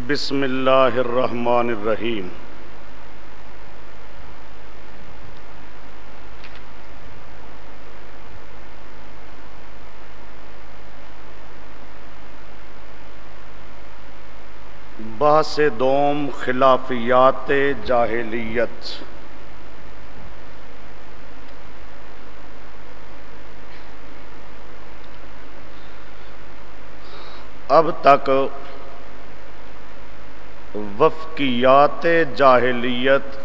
بسم اللہ الرحمن الرحیم۔ بحث دوم خلافیات جاہلیت۔ اب تک وفقیات جاہلیت،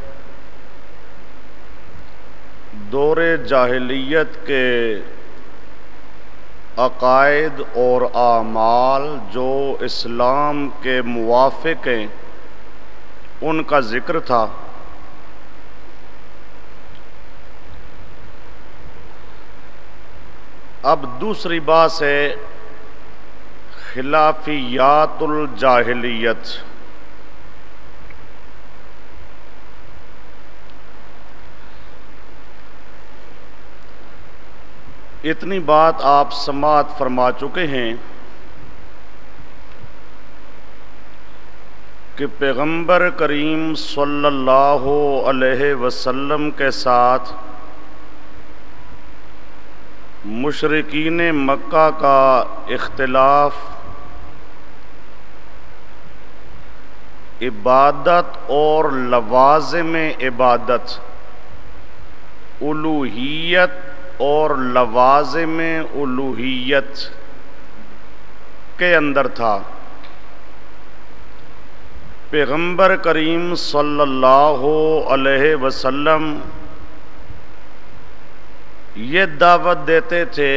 دور جاہلیت کے عقائد اور اعمال جو اسلام کے موافق ہیں ان کا ذکر تھا۔ اب دوسری بات ہے خلافیات الجاہلیت۔ اتنی بات آپ سماعت فرما چکے ہیں کہ پیغمبر کریم صلی اللہ علیہ وسلم کے ساتھ مشرکین مکہ کا اختلاف عبادت اور لوازم عبادت، الوہیت اور لوازم الوہیت کے اندر تھا۔ پیغمبر کریم صلی اللہ علیہ وسلم یہ دعوت دیتے تھے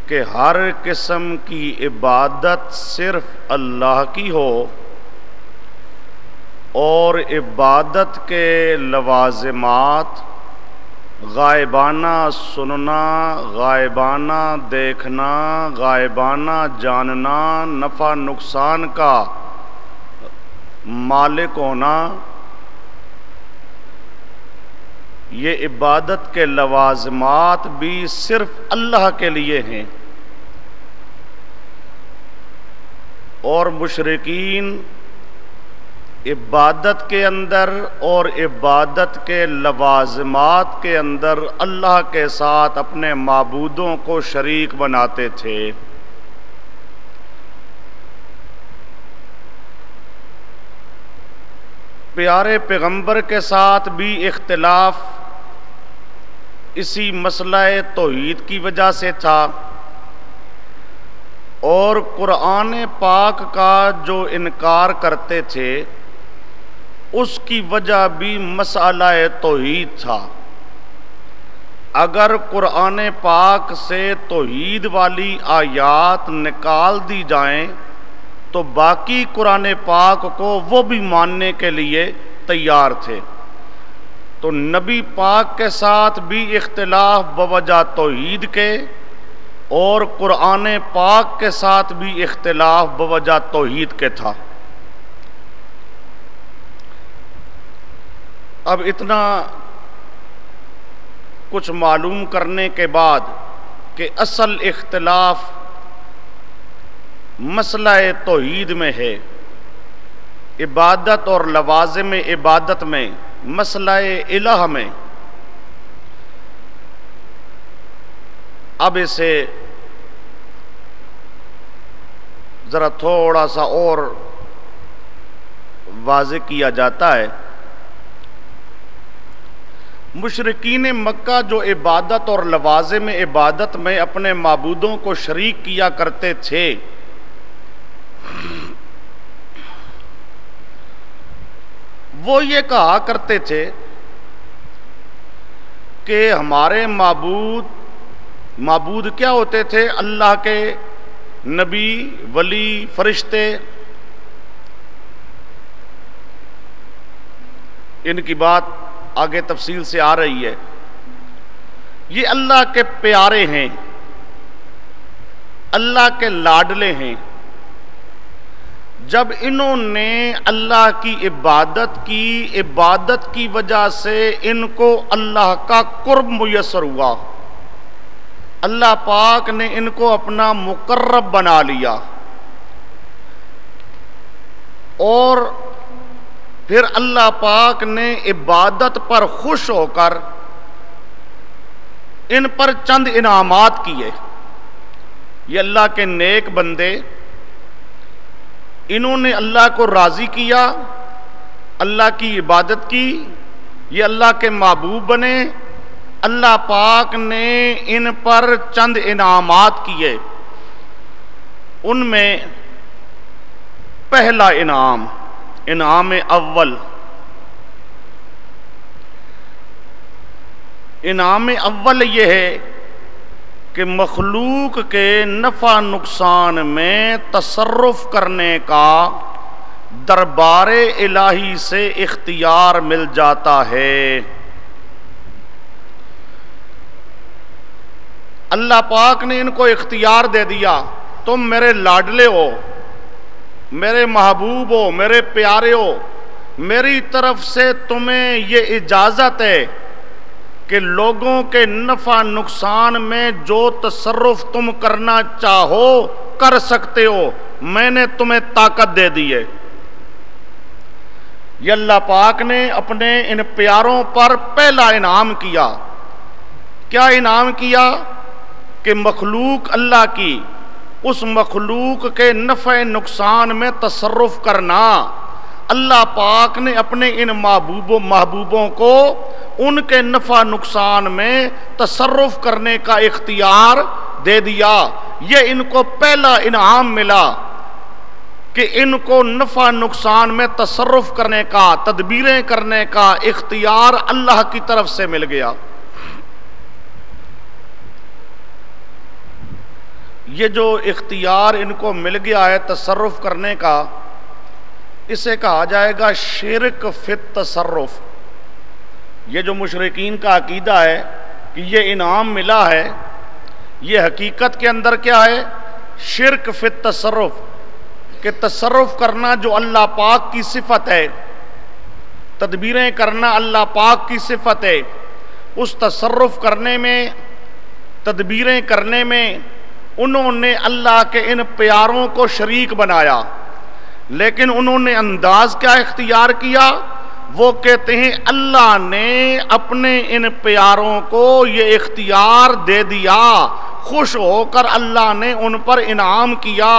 کہ ہر قسم کی عبادت صرف اللہ کی ہو اور عبادت کے لوازمات غائبانہ سننا، غائبانہ دیکھنا، غائبانہ جاننا، نفع نقصان کا مالک ہونا، یہ عبادت کے لوازمات بھی صرف اللہ کے لیے ہیں۔ اور مشرکین عبادت کے اندر اور عبادت کے لوازمات کے اندر اللہ کے ساتھ اپنے معبودوں کو شریک بناتے تھے۔ پیارے پیغمبر کے ساتھ بھی اختلاف اسی مسئلہ توحید کی وجہ سے تھا، اور قرآن پاک کا جو انکار کرتے تھے اس کی وجہ بھی مسئلہ توحید تھا۔ اگر قرآن پاک سے توحید والی آیات نکال دی جائیں تو باقی قرآن پاک کو وہ بھی ماننے کے لیے تیار تھے۔ تو نبی پاک کے ساتھ بھی اختلاف بوجہ توحید کے، اور قرآن پاک کے ساتھ بھی اختلاف بوجہ توحید کے تھا۔ اب اتنا کچھ معلوم کرنے کے بعد کہ اصل اختلاف مسئلہ توحید میں ہے، عبادت اور لوازم عبادت میں، مسئلہ الہ میں، اب اسے ذرا تھوڑا سا اور واضح کیا جاتا ہے۔ مشرکین مکہ جو عبادت اور لوازم عبادت میں اپنے معبودوں کو شریک کیا کرتے تھے، وہ یہ کہا کرتے تھے کہ ہمارے معبود کیا ہوتے تھے؟ اللہ کے نبی، ولی، فرشتے۔ ان کی بات آگے تفصیل سے آ رہی ہے۔ یہ اللہ کے پیارے ہیں، اللہ کے لاڈلے ہیں۔ جب انہوں نے اللہ کی عبادت کی وجہ سے ان کو اللہ کا قرب میسر ہوا، اللہ پاک نے ان کو اپنا مقرب بنا لیا، اور پھر اللہ پاک نے عبادت پر خوش ہو کر ان پر چند انعامات کیے. یہ اللہ کے نیک بندے، انہوں نے اللہ کو راضی کیا، اللہ کی عبادت کی، یہ اللہ کے محبوب بنے. اللہ پاک نے ان پر چند انعامات کیے. ان میں پہلا انعام اول، انعام اول یہ ہے کہ مخلوق کے نفع نقصان میں تصرف کرنے کا دربار الہی سے اختیار مل جاتا ہے. اللہ پاک نے ان کو اختیار دے دیا، تم میرے لاڈلے ہو، میرے محبوب ہو، میرے پیارے ہو، میری طرف سے تمہیں یہ اجازت ہے کہ لوگوں کے نفع نقصان میں جو تصرف تم کرنا چاہو کر سکتے ہو، میں نے تمہیں طاقت دے دی ہے. یہ اللہ پاک نے اپنے ان پیاروں پر پہلا انعام کیا. کیا انعام کیا؟ کہ مخلوق اللہ کی، اس مخلوق کے نفع نقصان میں تصرف کرنا. اللہ پاک نے اپنے ان محبوبوں کو ان کے نفع نقصان میں تصرف کرنے کا اختیار دے دیا. یہ ان کو پہلا انعام ملا کہ ان کو نفع نقصان میں تصرف کرنے کا، تدبیریں کرنے کا اختیار اللہ کی طرف سے مل گیا. یہ جو اختیار ان کو مل گیا ہے تصرف کرنے کا، اسے کہا جائے گا شرک فی التصرف. یہ جو مشرکین کا عقیدہ ہے کہ یہ انعام ملا ہے، یہ حقیقت کے اندر کیا ہے؟ شرک فی التصرف، کہ تصرف کرنا جو اللہ پاک کی صفت ہے، تدبیریں کرنا اللہ پاک کی صفت ہے، اس تصرف کرنے میں، تدبیریں کرنے میں انہوں نے اللہ کے ان پیاروں کو شریک بنایا. لیکن انہوں نے انداز کیا اختیار کیا؟ وہ کہتے ہیں اللہ نے اپنے ان پیاروں کو یہ اختیار دے دیا، خوش ہو کر اللہ نے ان پر انعام کیا.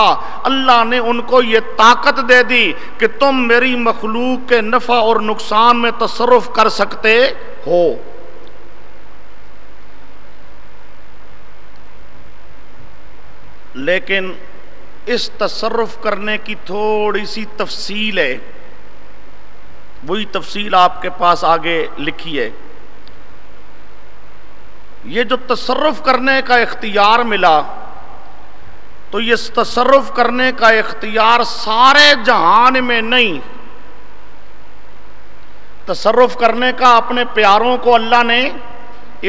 اللہ نے ان کو یہ طاقت دے دی کہ تم میری مخلوق کے نفع اور نقصان میں تصرف کر سکتے ہو. لیکن اس تصرف کرنے کی تھوڑی سی تفصیل ہے، وہی تفصیل آپ کے پاس آگے لکھی ہے. یہ جو تصرف کرنے کا اختیار ملا، تو یہ تصرف کرنے کا اختیار سارے جہان میں نہیں. تصرف کرنے کا اپنے پیاروں کو اللہ نے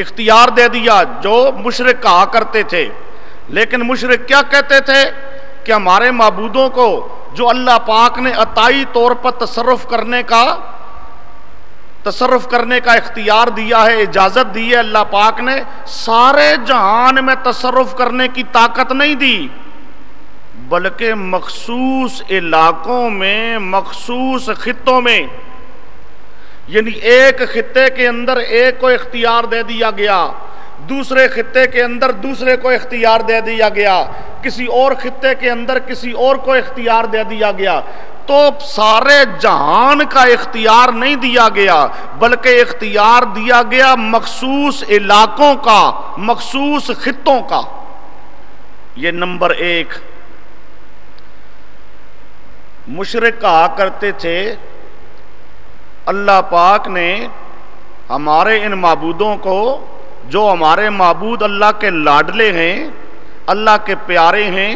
اختیار دے دیا، جو مشرک کہا کرتے تھے. لیکن مشرک کیا کہتے تھے؟ کہ ہمارے معبودوں کو جو اللہ پاک نے عطائی طور پر تصرف کرنے کا اختیار دیا ہے، اجازت دی ہے اللہ پاک نے، سارے جہان میں تصرف کرنے کی طاقت نہیں دی، بلکہ مخصوص علاقوں میں، مخصوص خطوں میں، یعنی ایک خطے کے اندر ایک کو اختیار دے دیا گیا، دوسرے خطے کے اندر دوسرے کو اختیار دے دیا گیا، کسی اور خطے کے اندر کسی اور کو اختیار دے دیا گیا. تو سارے جہان کا اختیار نہیں دیا گیا، بلکہ اختیار دیا گیا مخصوص علاقوں کا، مخصوص خطوں کا. یہ نمبر ایک. مشرک کہا کرتے تھے اللہ پاک نے ہمارے ان معبودوں کو، جو ہمارے معبود اللہ کے لاڈلے ہیں، اللہ کے پیارے ہیں،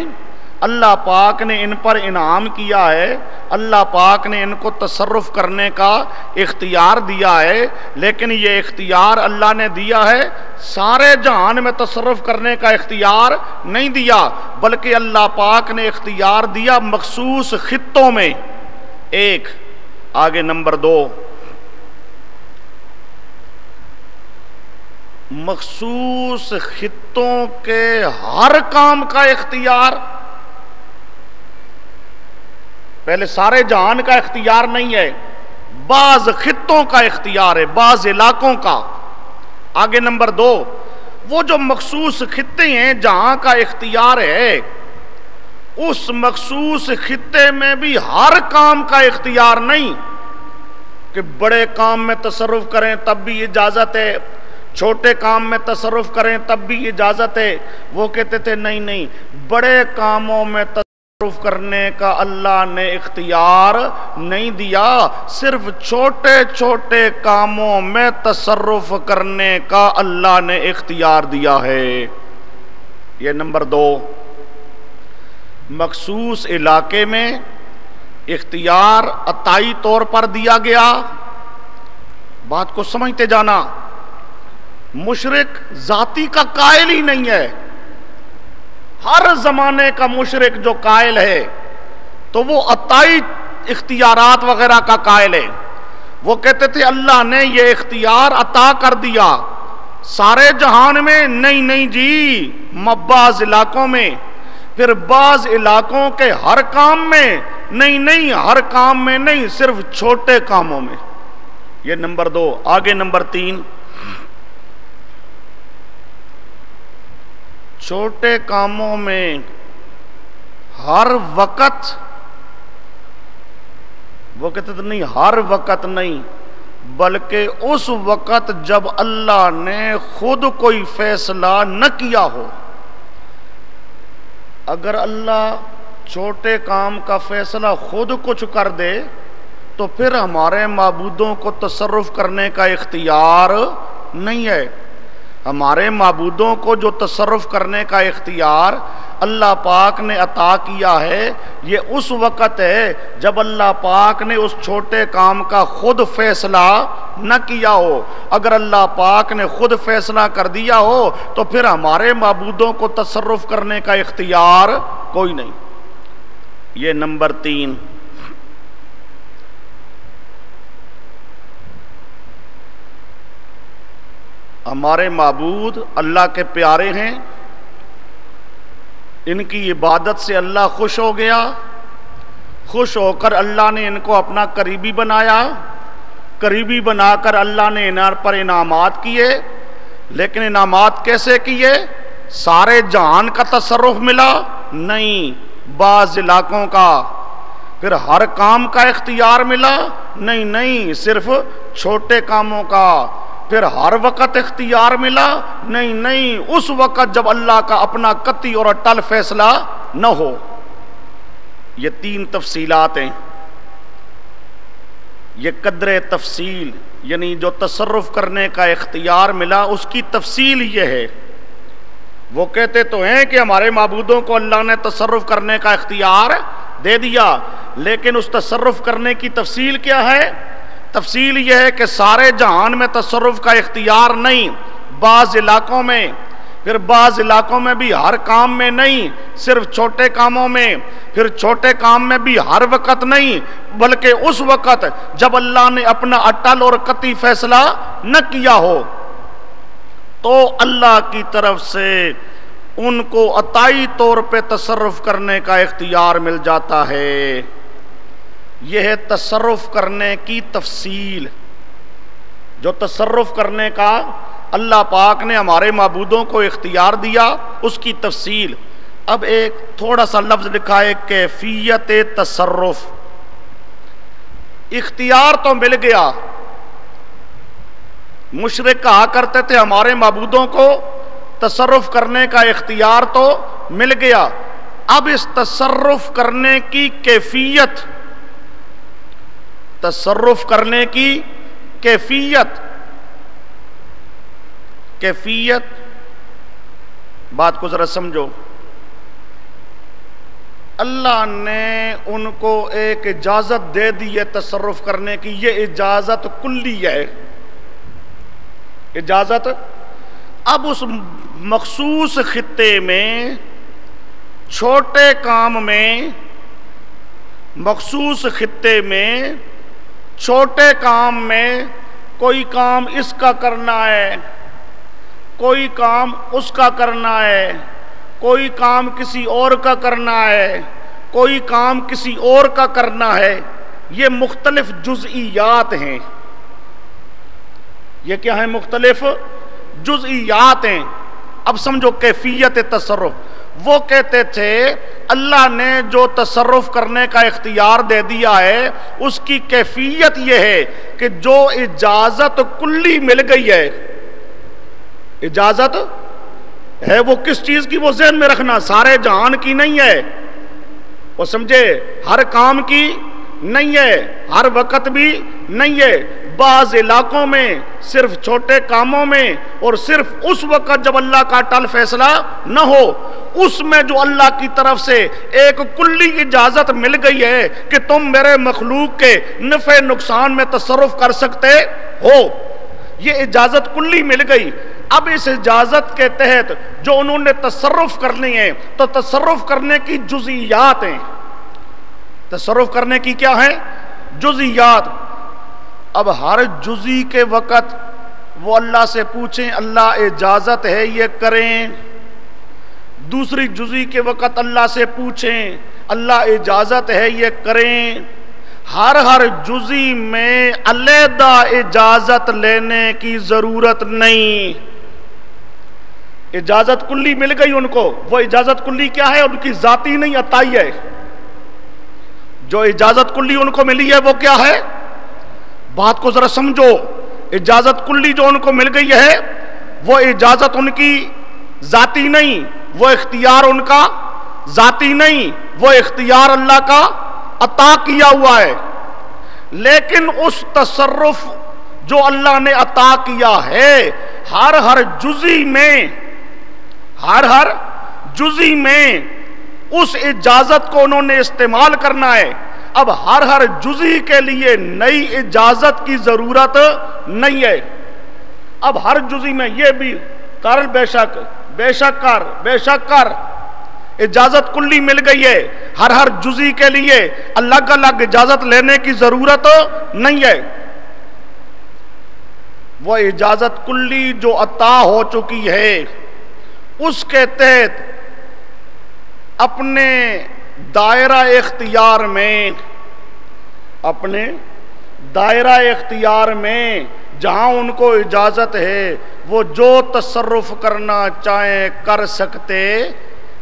اللہ پاک نے ان پر انعام کیا ہے، اللہ پاک نے ان کو تصرف کرنے کا اختیار دیا ہے. لیکن یہ اختیار اللہ نے دیا ہے، سارے جہان میں تصرف کرنے کا اختیار نہیں دیا، بلکہ اللہ پاک نے اختیار دیا مخصوص خطوں میں. ایک آگے نمبر دو، مخصوص خطوں کے ہر کام کا اختیار. پہلے سارے جہان کا اختیار نہیں ہے، بعض خطوں کا اختیار ہے، بعض علاقوں کا۔ آگے نمبر 2، وہ جو مخصوص خطے ہیں جہاں کا اختیار ہے، اس مخصوص خطے میں بھی ہر کام کا اختیار نہیں کہ بڑے کام میں تصرف کریں تب بھی اجازت ہے، چھوٹے کام میں تصرف کریں تب بھی اجازت ہے۔ وہ کہتے تھے نہیں نہیں، بڑے کاموں میں تصرف کرنے کا اللہ نے اختیار نہیں دیا، صرف چھوٹے چھوٹے کاموں میں تصرف کرنے کا اللہ نے اختیار دیا ہے۔ یہ نمبر 2، مخصوص علاقے میں اختیار عطائی طور پر دیا گیا۔ بات کو سمجھتے جانا، مشرک ذاتی کا قائل ہی نہیں ہے، ہر زمانے کا مشرک جو قائل ہے تو وہ عطائی اختیارات وغیرہ کا قائل ہے۔ وہ کہتے تھے اللہ نے یہ اختیار عطا کر دیا سارے جہان میں، نہیں نہیں جی، بعض علاقوں میں، پھر بعض علاقوں کے ہر کام میں، نہیں نہیں، ہر کام میں نہیں، صرف چھوٹے کاموں میں۔ یہ نمبر 2۔ آگے نمبر 3، چھوٹے کاموں میں ہر وقت، وہ کہتے تھے نہیں، ہر وقت نہیں، بلکہ اس وقت جب اللہ نے خود کوئی فیصلہ نہ کیا ہو۔ اگر اللہ چھوٹے کام کا فیصلہ خود کچھ کر دے تو پھر ہمارے معبودوں کو تصرف کرنے کا اختیار نہیں ہے۔ ہمارے معبودوں کو جو تصرف کرنے کا اختیار اللہ پاک نے عطا کیا ہے، یہ اس وقت ہے جب اللہ پاک نے اس چھوٹے کام کا خود فیصلہ نہ کیا ہو۔ اگر اللہ پاک نے خود فیصلہ کر دیا ہو تو پھر ہمارے معبودوں کو تصرف کرنے کا اختیار کوئی نہیں۔ یہ نمبر 3۔ ہمارے معبود اللہ کے پیارے ہیں، ان کی عبادت سے اللہ خوش ہو گیا، خوش ہو کر اللہ نے ان کو اپنا قریبی بنایا، قریبی بنا کر اللہ نے ان پر انعامات کیے۔ لیکن انعامات کیسے کیے؟ سارے جہان کا تصرف ملا نہیں، بعض علاقوں کا۔ پھر ہر کام کا اختیار ملا نہیں نہیں، صرف چھوٹے کاموں کا۔ پھر ہر وقت اختیار ملا نہیں نہیں، اس وقت جب اللہ کا اپنا قطعی اور اٹل فیصلہ نہ ہو۔ یہ 3 تفصیلات ہیں۔ یہ قدر تفصیل، یعنی جو تصرف کرنے کا اختیار ملا اس کی تفصیل یہ ہے۔ وہ کہتے تو ہیں کہ ہمارے معبودوں کو اللہ نے تصرف کرنے کا اختیار دے دیا، لیکن اس تصرف کرنے کی تفصیل کیا ہے؟ تفصیل یہ ہے کہ سارے جہان میں تصرف کا اختیار نہیں، بعض علاقوں میں، پھر بعض علاقوں میں بھی ہر کام میں نہیں، صرف چھوٹے کاموں میں، پھر چھوٹے کام میں بھی ہر وقت نہیں، بلکہ اس وقت جب اللہ نے اپنا اٹل اور قطعی فیصلہ نہ کیا ہو تو اللہ کی طرف سے ان کو عطائی طور پہ تصرف کرنے کا اختیار مل جاتا ہے۔ یہ ہے تصرف کرنے کی تفصیل، جو تصرف کرنے کا اللہ پاک نے ہمارے معبودوں کو اختیار دیا اس کی تفصیل۔ اب ایک تھوڑا سا لفظ لکھا ہے کیفیت تصرف۔ اختیار تو مل گیا، مشرک کہا کرتے تھے ہمارے معبودوں کو تصرف کرنے کا اختیار تو مل گیا، اب اس تصرف کرنے کی کیفیت، تصرف کرنے کی کیفیت بات کو ذرا سمجھو۔ اللہ نے ان کو ایک اجازت دے دی ہے تصرف کرنے کی، یہ اجازت کلی ہے، اجازت۔ اب اس مخصوص خطے میں چھوٹے کام میں، مخصوص خطے میں چھوٹے کام میں کوئی کام اس کا کرنا ہے، کوئی کام اس کا کرنا ہے، کوئی کام کسی اور کا کرنا ہے، کوئی کام کسی اور کا کرنا ہے، یہ مختلف جزئیات ہیں. یہ کیا ہیں؟ مختلف جزئیات ہیں. اب سمجھو کیفیت تصرف. وہ کہتے تھے اللہ نے جو تصرف کرنے کا اختیار دے دیا ہے اس کی کیفیت یہ ہے کہ جو اجازت کلی مل گئی ہے، اجازت ہے وہ کس چیز کی، وہ ذہن میں رکھنا، سارے جہان کی نہیں ہے، وہ سمجھے، ہر کام کی نہیں ہے، ہر وقت بھی نہیں ہے. بعض علاقوں میں صرف چھوٹے کاموں میں اور صرف اس وقت جب اللہ کا اٹل فیصلہ نہ ہو، اس میں جو اللہ کی طرف سے ایک کلی اجازت مل گئی ہے کہ تم میرے مخلوق کے نفع نقصان میں تصرف کر سکتے ہو، یہ اجازت کلی مل گئی. اب اس اجازت کے تحت جو انہوں نے تصرف کرنی ہے تو تصرف کرنے کی جزئیات ہیں. تصرف کرنے کی کیا ہے؟ جزئیات. اب ہر جزئی کے وقت وہ اللہ سے پوچھیں اللہ اجازت ہے یہ کریں، دوسری جزئی کے وقت اللہ سے پوچھیں اللہ اجازت ہے یہ کریں. ہر جزئی میں علیحدہ اجازت لینے کی ضرورت نہیں. اجازت کلی مل گئی ان کو. وہ اجازت کلی کیا ہے؟ ان کی ذاتی نہیں، عطائی ہے. جو اجازت کلی ان کو ملی ہے وہ کیا ہے؟ بات کو ذرا سمجھو. اجازت کلی جو ان کو مل گئی ہے وہ اجازت ان کی ذاتی نہیں، وہ اختیار ان کا ذاتی نہیں، وہ اختیار اللہ کا عطا کیا ہوا ہے. لیکن اس تصرف جو اللہ نے عطا کیا ہے ہر جزئی میں، ہر جزئی میں اس اجازت کو انہوں نے استعمال کرنا ہے. اب ہر جزئی کے لیے نئی اجازت کی ضرورت نہیں ہے. اب ہر جزئی میں یہ بھی کر، بے شک بے شک کر، بے شک کر، اجازت کلی مل گئی ہے. ہر جزئی کے لیے الگ الگ اجازت لینے کی ضرورت نہیں ہے. وہ اجازت کلی جو عطا ہو چکی ہے اس کے تحت اپنے دائرہ اختیار میں، اپنے دائرہ اختیار میں جہاں ان کو اجازت ہے وہ جو تصرف کرنا چاہیں کر سکتے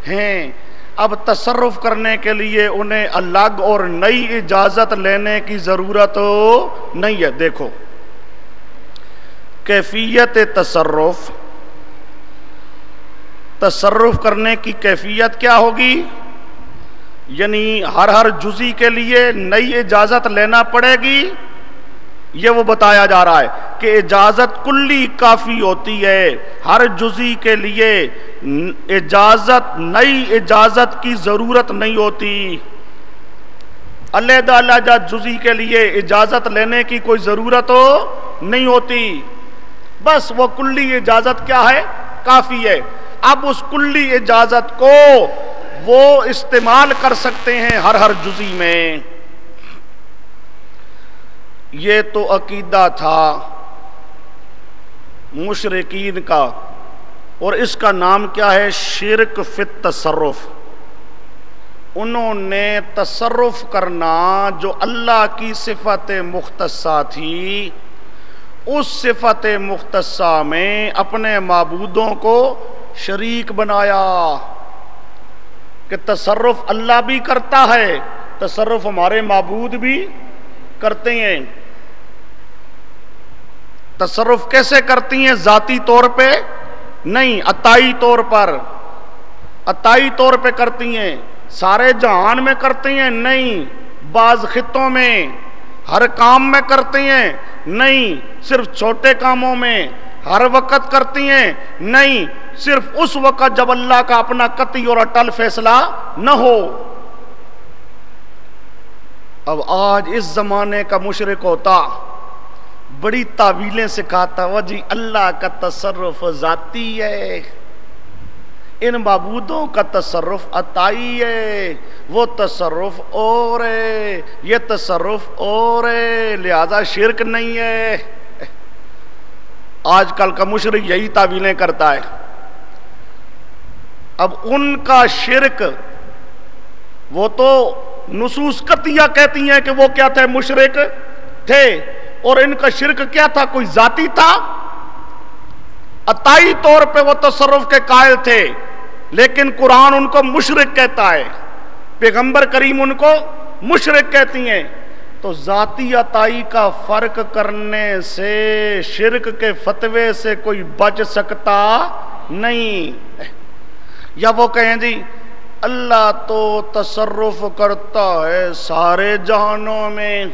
ہیں. اب تصرف کرنے کے لیے انہیں الگ اور نئی اجازت لینے کی ضرورت نہیں ہے. دیکھو کیفیت تصرف، تصرف کرنے کی کیفیت کیا ہوگی؟ یعنی ہر جزئی کے لیے نئی اجازت لینا پڑے گی. یہ وہ بتایا جا رہا ہے کہ اجازت کلی کافی ہوتی ہے، ہر جزئی کے لیے اجازت، نئی اجازت کی ضرورت نہیں ہوتی. علیحدہ علیحدہ جزئی کے لیے اجازت لینے کی کوئی ضرورت نہیں ہوتی. بس وہ کلی اجازت کیا ہے؟ کافی ہے. اب اس کلی اجازت کو وہ استعمال کر سکتے ہیں ہر جزئی میں. یہ تو عقیدہ تھا مشرکین کا، اور اس کا نام کیا ہے؟ شرک فی التصرف. انہوں نے تصرف کرنا جو اللہ کی صفت مختصہ تھی، اس صفت مختصہ میں اپنے معبودوں کو شریک بنایا کہ تصرف اللہ بھی کرتا ہے، تصرف ہمارے معبود بھی کرتے ہیں. تصرف کیسے کرتی ہیں؟ ذاتی طور پہ نہیں، عطائی طور پر، عطائی طور پہ کرتی ہیں. سارے جہان میں کرتی ہیں؟ نہیں. بعض خطوں میں، ہر کام میں کرتی ہیں؟ نہیں. صرف چھوٹے کاموں میں، ہر وقت کرتی ہیں؟ نہیں. صرف اس وقت جب اللہ کا اپنا قطعی اور اٹل فیصلہ نہ ہو. اب آج اس زمانے کا مشرک ہوتا بڑی تعویلیں سکھاتا، وہ جی اللہ کا تصرف ذاتی ہے، ان معبودوں کا تصرف عطائی ہے، وہ تصرف اور ہے، یہ تصرف اور ہے، لہذا شرک نہیں ہے. آج کل کا مشرک یہی تعویلیں کرتا ہے. اب ان کا شرک وہ تو نصوص قطعیہ کہتی ہیں کہ وہ کیا تھے؟ مشرک تھے. اور ان کا شرک کیا تھا؟ کوئی ذاتی تھا؟ عطائی طور پہ وہ تصرف کے قائل تھے، لیکن قرآن ان کو مشرک کہتا ہے، پیغمبر کریم ان کو مشرک کہتی ہیں. تو ذاتی عطائی کا فرق کرنے سے شرک کے فتوے سے کوئی بچ سکتا نہیں. یا وہ کہیں جی اللہ تو تصرف کرتا ہے سارے جہانوں میں،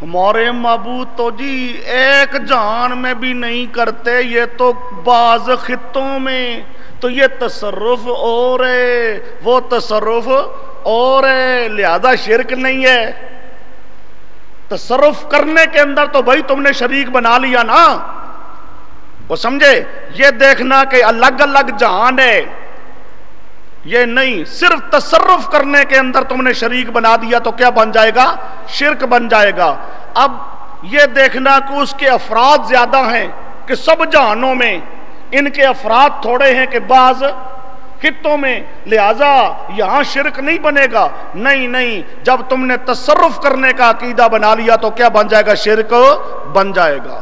ہمارے معبود تو جی ایک جہان میں بھی نہیں کرتے، یہ تو بعض خطوں میں، تو یہ تصرف اور ہے وہ تصرف اور ہے، لہذا شرک نہیں ہے. تصرف کرنے کے اندر تو بھائی تم نے شریک بنا لیا نا. وہ سمجھے؟ یہ دیکھنا کہ الگ الگ جہان ہے، یہ نہیں. صرف تصرف کرنے کے اندر تم نے شریک بنا دیا تو کیا بن جائے گا؟ شرک بن جائے گا. اب یہ دیکھنا کہ اس کے افراد زیادہ ہیں کہ سب جہانوں میں، ان کے افراد تھوڑے ہیں کہ بعض خطوں میں، لہذا یہاں شرک نہیں بنے گا. نہیں نہیں، جب تم نے تصرف کرنے کا عقیدہ بنا لیا تو کیا بن جائے گا؟ شرک بن جائے گا.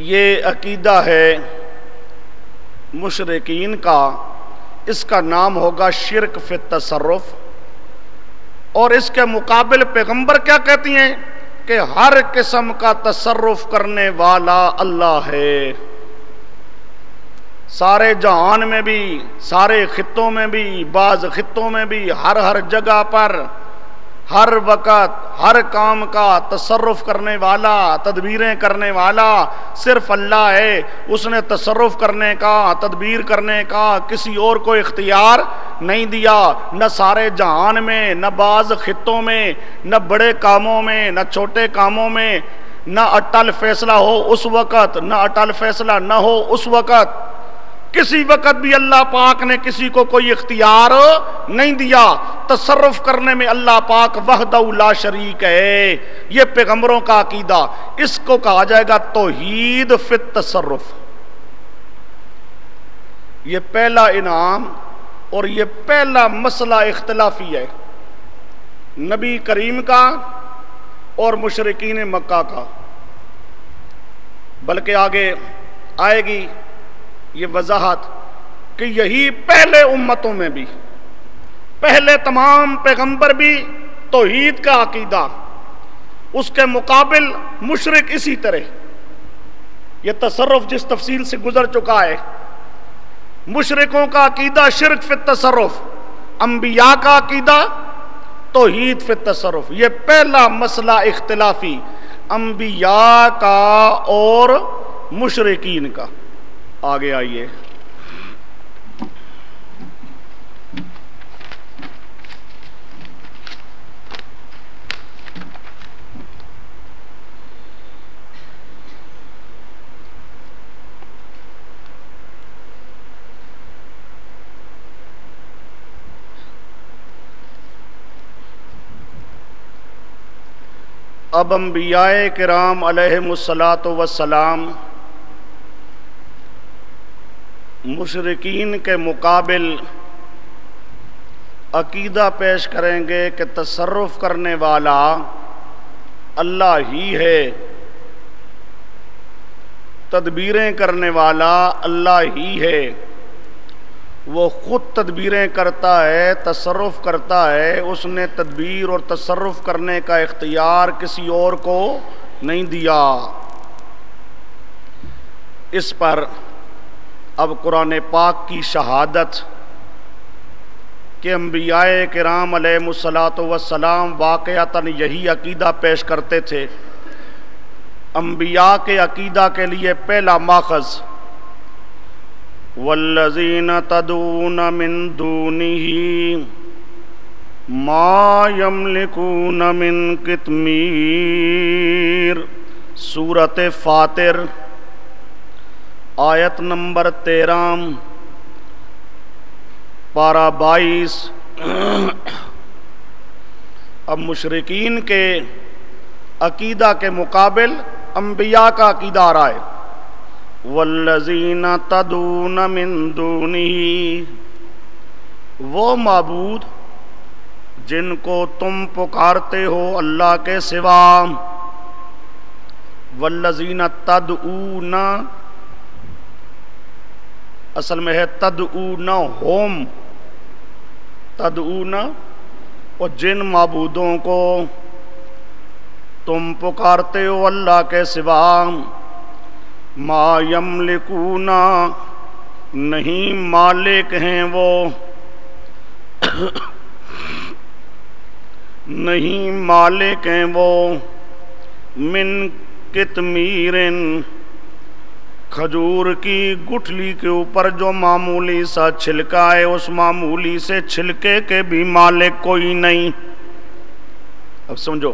یہ عقیدہ ہے مشرکین کا، اس کا نام ہوگا شرک فی التصرف. اور اس کے مقابل پیغمبر کیا کہتی ہیں؟ کہ ہر قسم کا تصرف کرنے والا اللہ ہے، سارے جہان میں بھی، سارے خطوں میں بھی، بعض خطوں میں بھی، ہر جگہ پر، ہر وقت، ہر کام کا تصرف کرنے والا، تدبیریں کرنے والا صرف اللہ ہے. اس نے تصرف کرنے کا، تدبیر کرنے کا کسی اور کو اختیار نہیں دیا، نہ سارے جہان میں، نہ بعض خطوں میں، نہ بڑے کاموں میں، نہ چھوٹے کاموں میں. نہ اٹل فیصلہ ہو اس وقت، نہ اٹل فیصلہ نہ ہو اس وقت. کسی وقت بھی اللہ پاک نے کسی کو کوئی اختیار نہیں دیا. تصرف کرنے میں اللہ پاک وحدہ لا شریک ہے. یہ پیغمبروں کا عقیدہ، اس کو کہا جائے گا توحید فی التصرف. یہ پہلا انعام اور یہ پہلا مسئلہ اختلافی ہے نبی کریم کا اور مشرکین مکہ کا. بلکہ آگے آئے گی یہ وضاحت کہ یہی پہلے امتوں میں بھی، پہلے تمام پیغمبر بھی توحید کا عقیدہ، اس کے مقابل مشرک اسی طرح. یہ تصرف جس تفصیل سے گزر چکا ہے، مشرکوں کا عقیدہ شرک فی التصرف، انبیاء کا عقیدہ توحید فی التصرف. یہ پہلا مسئلہ اختلافی انبیاء کا اور مشرکین کا. آگے آئیے. اب انبیاء کرام علیہم الصلاۃ والسلام مشرکین کے مقابل عقیدہ پیش کریں گے کہ تصرف کرنے والا اللہ ہی ہے، تدبیریں کرنے والا اللہ ہی ہے، وہ خود تدبیریں کرتا ہے، تصرف کرتا ہے، اس نے تدبیر اور تصرف کرنے کا اختیار کسی اور کو نہیں دیا. اس پر اب قرآن پاک کی شہادت کہ انبیاء کرام علیہم الصلاۃ والسلام واقعتاً یہی عقیدہ پیش کرتے تھے. انبیاء کے عقیدہ کے لیے پہلا ماخذ والذین تدعون من دونہ ما یملکون من قطمیر، سورۃ فاطر آیت نمبر 13 پارہ 22. اب مشرکین کے عقیدہ کے مقابل انبیاء کا عقیدہ آ رہا ہے. والذین تدعون من دونہ وہ معبود جن کو تم پکارتے ہو اللہ کے سوا، والذین تدعون، اصل میں ہے تدعون ہوم، تدعون، اور جن معبودوں کو تم پکارتے ہو اللہ کے سوا، ما یملکون، نہیں مالک ہیں وہ، نہیں مالک ہیں وہ، من قطمیر، کھجور کی گٹھلی کے اوپر جو معمولی سا چھلکا ہے، اس معمولی سے چھلکے کے بھی مالک کوئی نہیں۔ اب سمجھو،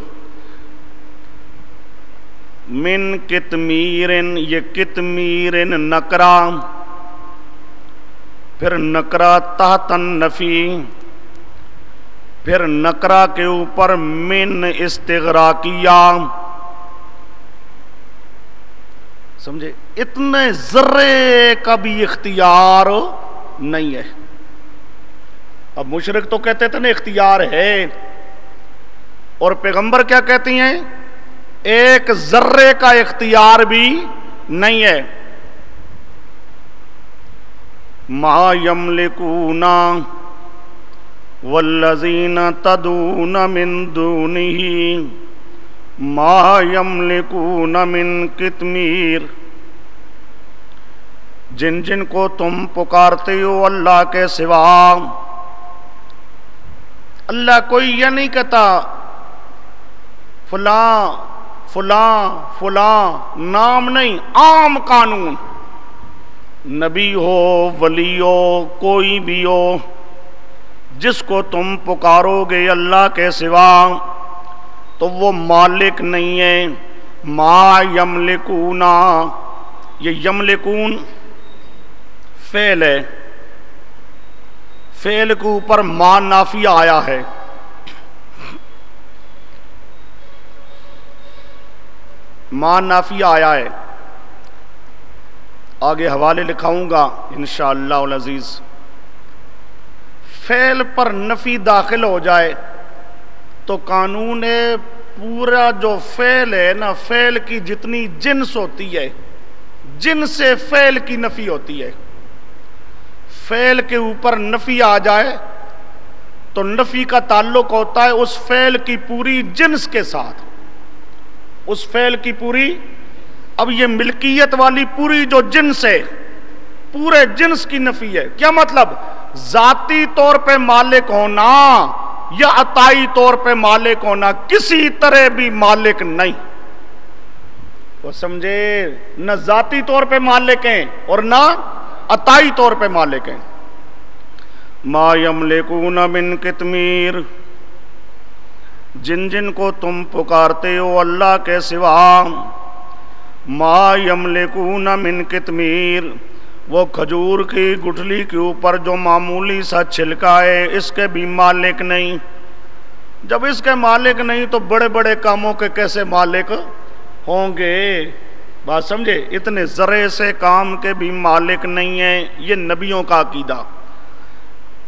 من قطمیر، یہ قطمیر نکرہ، پھر نکرہ تحت النفی، پھر نکرہ کے اوپر من استغراقیہ، سمجھے؟ اتنے ذرے کا بھی اختیار نہیں ہے۔ اب مشرک تو کہتے تھے نا اختیار ہے، اور پیغمبر کیا کہتی ہیں؟ ایک ذرے کا اختیار بھی نہیں ہے۔ ما یملکون والذین تدعون من دونہ ما یملکون من قطمیر، جن جن کو تم پکارتے ہو اللہ کے سوا، اللہ کوئی یہ نہیں کہتا فلاں فلاں فلاں، نام نہیں، عام قانون، نبی ہو ولی ہو کوئی بھی ہو، جس کو تم پکارو گے اللہ کے سوا تو وہ مالک نہیں ہے۔ ما یملکون، یہ یملکون فعل ہے، فعل کے اوپر ما نافیہ آیا ہے، ما نافیہ آیا ہے، آگے حوالے لکھاؤں گا انشاءاللہ العزیز۔ فعل پر نفی داخل ہو جائے تو قانون پورا جو فعل ہے نا، فعل کی جتنی جنس ہوتی ہے، جن سے فعل کی نفی ہوتی ہے، فعل کے اوپر نفی آ جائے تو نفی کا تعلق ہوتا ہے اس فعل کی پوری جنس کے ساتھ، اس فعل کی پوری۔ اب یہ ملکیت والی پوری جو جنس ہے، پورے جنس کی نفی ہے۔ کیا مطلب؟ ذاتی طور پہ مالک ہونا یا عطائی طور پہ مالک ہونا، کسی طرح بھی مالک نہیں۔ وہ سمجھے؟ نہ ذاتی طور پہ مالک ہیں اور نہ عطائی طور پہ مالک ہیں۔ ما یملکون من قطمیر، جن جن کو تم پکارتے ہو اللہ کے سوا، ما یملکون من قطمیر، وہ کھجور کی گٹھلی کے اوپر جو معمولی سا چھلکا ہے، اس کے بھی مالک نہیں۔ جب اس کے مالک نہیں تو بڑے بڑے کاموں کے کیسے مالک ہوں گے؟ بات سمجھے؟ اتنے ذرے سے کام کے بھی مالک نہیں ہیں۔ یہ نبیوں کا عقیدہ،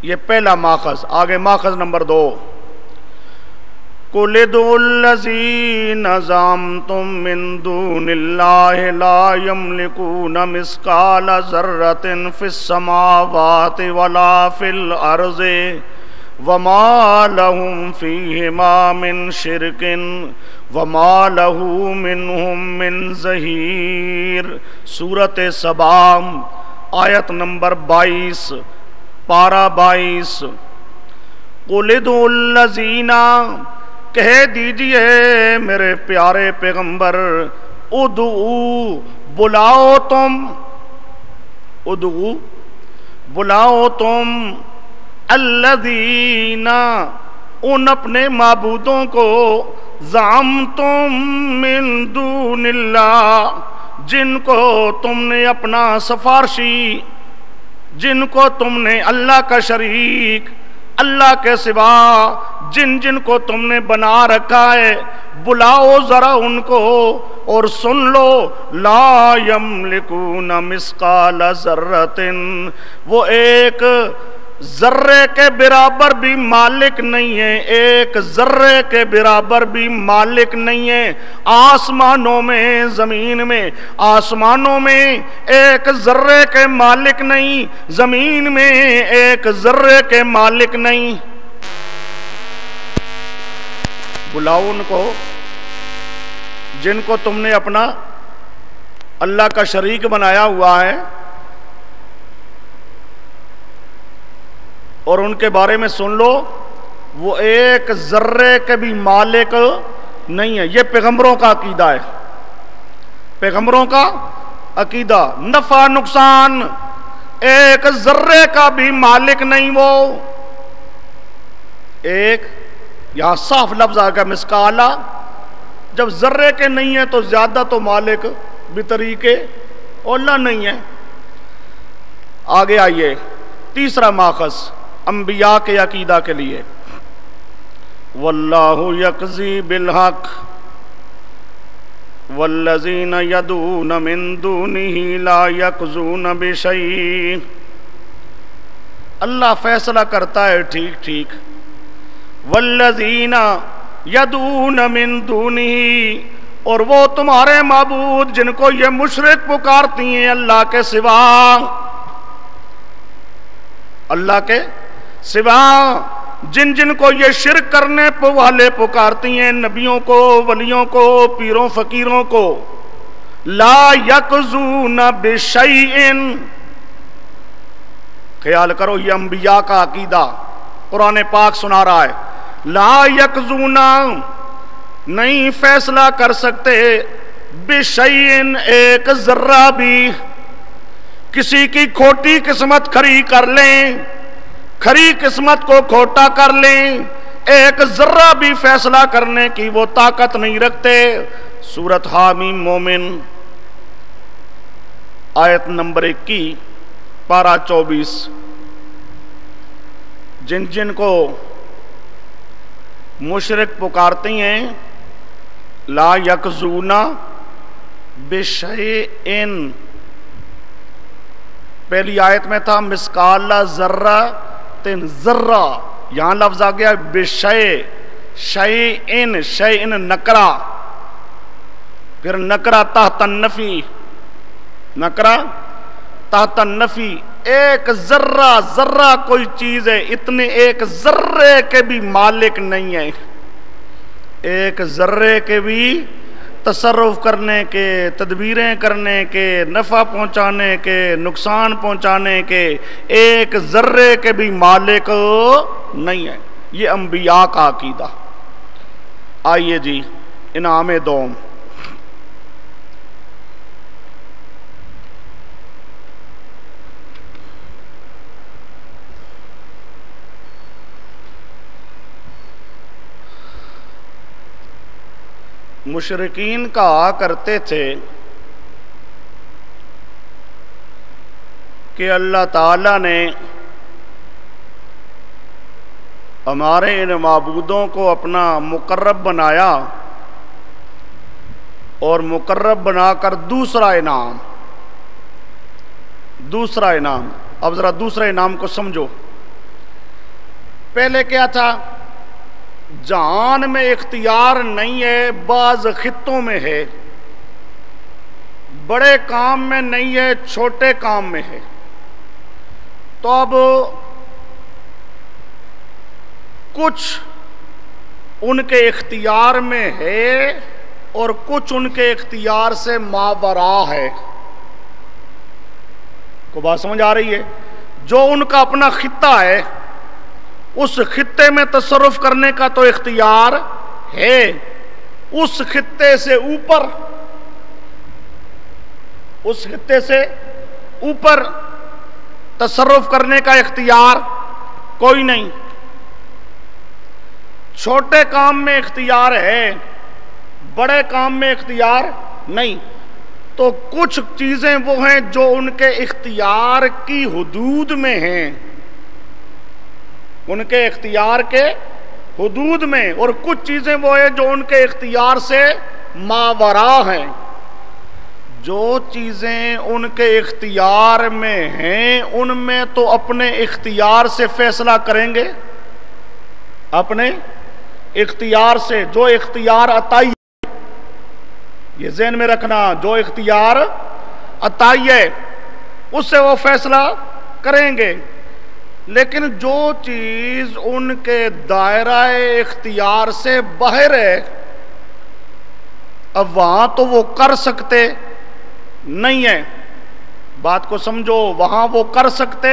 یہ پہلا ماخذ۔ آگے ماخذ نمبر 2، قُلِ ادْعُوا الَّذِينَ زَعَمْتُم مِّن دُونِ اللَّهِ لَا يَمْلِكُونَ مِثْقَالَ ذَرَّةٍ فِي السَّمَاوَاتِ وَلَا فِي الْأَرْضِ وَمَا لَهُمْ فِيهِمَا مِنْ شِرْكٍ وَمَا لَهُ مِنْهُمْ مِنْ ظَهِيرٍ۔ سورۃ سبا آیت نمبر 22، پارہ 22۔ قُلِ ادْعُوا الَّذِينَ، کہہ دیجئے میرے پیارے پیغمبر، ادعو، بلاؤ تم، ادعو، بلاؤ تم، الذین، ان اپنے معبودوں کو، زعمتم من دون اللہ، جن کو تم نے اپنا سفارشی، جن کو تم نے اللہ کا شریک، اللہ کے سوا جن جن کو تم نے بنا رکھا ہے، بلاؤ ذرا ان کو اور سن لو۔ لا یملکون مثقال ذرۃ، وہ ایک ذرے کے برابر بھی مالک نہیں ہے، ایک ذرے کے برابر بھی مالک نہیں ہے، آسمانوں میں زمین میں، آسمانوں میں ایک ذرے کے مالک نہیں، زمین میں ایک ذرے کے مالک نہیں۔ بلاؤ ان کو جن کو تم نے اپنا اللہ کا شریک بنایا ہوا ہے، اور ان کے بارے میں سن لو، وہ ایک ذرے کے بھی مالک نہیں ہے۔ یہ پیغمبروں کا عقیدہ ہے، پیغمبروں کا عقیدہ۔ نفع نقصان ایک ذرے کا بھی مالک نہیں، وہ ایک، یہاں صاف لفظ آ گیا مسکالہ، جب ذرے کے نہیں ہے تو زیادہ تو مالک بھی طریقے اولا نہیں ہے۔ آگے آئیے، تیسرا ماخذ انبیاء کے عقیدہ کے لیے، واللہ یقضی بالحق والذین یدعون من دونہ لا یقضون بشیء۔ اللہ فیصلہ کرتا ہے ٹھیک ٹھیک، والذین یدعون من دونہ، اور وہ تمہارے معبود جن کو یہ مشرک پکارتی ہیں اللہ کے سوا، اللہ کے سوا جن جن کو یہ شرک کرنے والے پکارتی ہیں، نبیوں کو، ولیوں کو، پیروں فقیروں کو، لا یقضون بشیء۔ خیال کرو، یہ انبیاء کا عقیدہ قرآن پاک سنا رہا ہے، لا یقضون، نہیں فیصلہ کر سکتے، بشیء، ایک ذرہ بھی۔ کسی کی کھوٹی قسمت کھری کر لیں، کھری قسمت کو کھوٹا کر لیں، ایک ذرہ بھی فیصلہ کرنے کی وہ طاقت نہیں رکھتے۔ سورۃ حامیم مومن آیت نمبر 21 پارہ 24۔ جن جن کو مشرک پکارتی ہیں، لا یقضون بشیء، پہلی آیت میں تھا مسقال ذرہ، ذرہ، یہاں لفظ آ گیا بشیء، شیء، شیء نکرہ، پھر نکرہ تحت النفی، نکرہ تحت النفی، ایک ذرہ، ذرہ کوئی چیز ہے، اتنے ایک ذرے کے بھی مالک نہیں ہے، ایک ذرے کے بھی تصرف کرنے کے، تدبیریں کرنے کے، نفع پہنچانے کے، نقصان پہنچانے کے، ایک ذرے کے بھی مالک نہیں ہے۔ یہ انبیاء کا عقیدہ۔ آئیے جی، انعام دوم، مشرکین کہا کرتے تھے کہ اللہ تعالیٰ نے ہمارے ان معبودوں کو اپنا مقرب بنایا، اور مقرب بنا کر دوسرا انعام، دوسرا انعام۔ اب ذرا دوسرے انعام کو سمجھو۔ پہلے کیا تھا؟ جہان میں اختیار نہیں ہے، بعض خطوں میں ہے، بڑے کام میں نہیں ہے، چھوٹے کام میں ہے۔ تو اب کچھ ان کے اختیار میں ہے اور کچھ ان کے اختیار سے ماورا ہے۔ کو بات سمجھ آ رہی ہے؟ جو ان کا اپنا خطہ ہے، اس خطے میں تصرف کرنے کا تو اختیار ہے، اس خطے سے اوپر، اس خطے سے اوپر تصرف کرنے کا اختیار کوئی نہیں۔ چھوٹے کام میں اختیار ہے، بڑے کام میں اختیار نہیں۔ تو کچھ چیزیں وہ ہیں جو ان کے اختیار کی حدود میں ہیں، ان کے اختیار کے حدود میں، اور کچھ چیزیں وہ ہیں جو ان کے اختیار سے ماورا ہیں۔ جو چیزیں ان کے اختیار میں ہیں ان میں تو اپنے اختیار سے فیصلہ کریں گے، اپنے اختیار سے، جو اختیار عطائی، یہ ذہن میں رکھنا، جو اختیار عطائی ہے اس سے وہ فیصلہ کریں گے۔ لیکن جو چیز ان کے دائرہ اختیار سے باہر ہے، اب وہاں تو وہ کر سکتے نہیں ہیں، بات کو سمجھو، وہاں وہ کر سکتے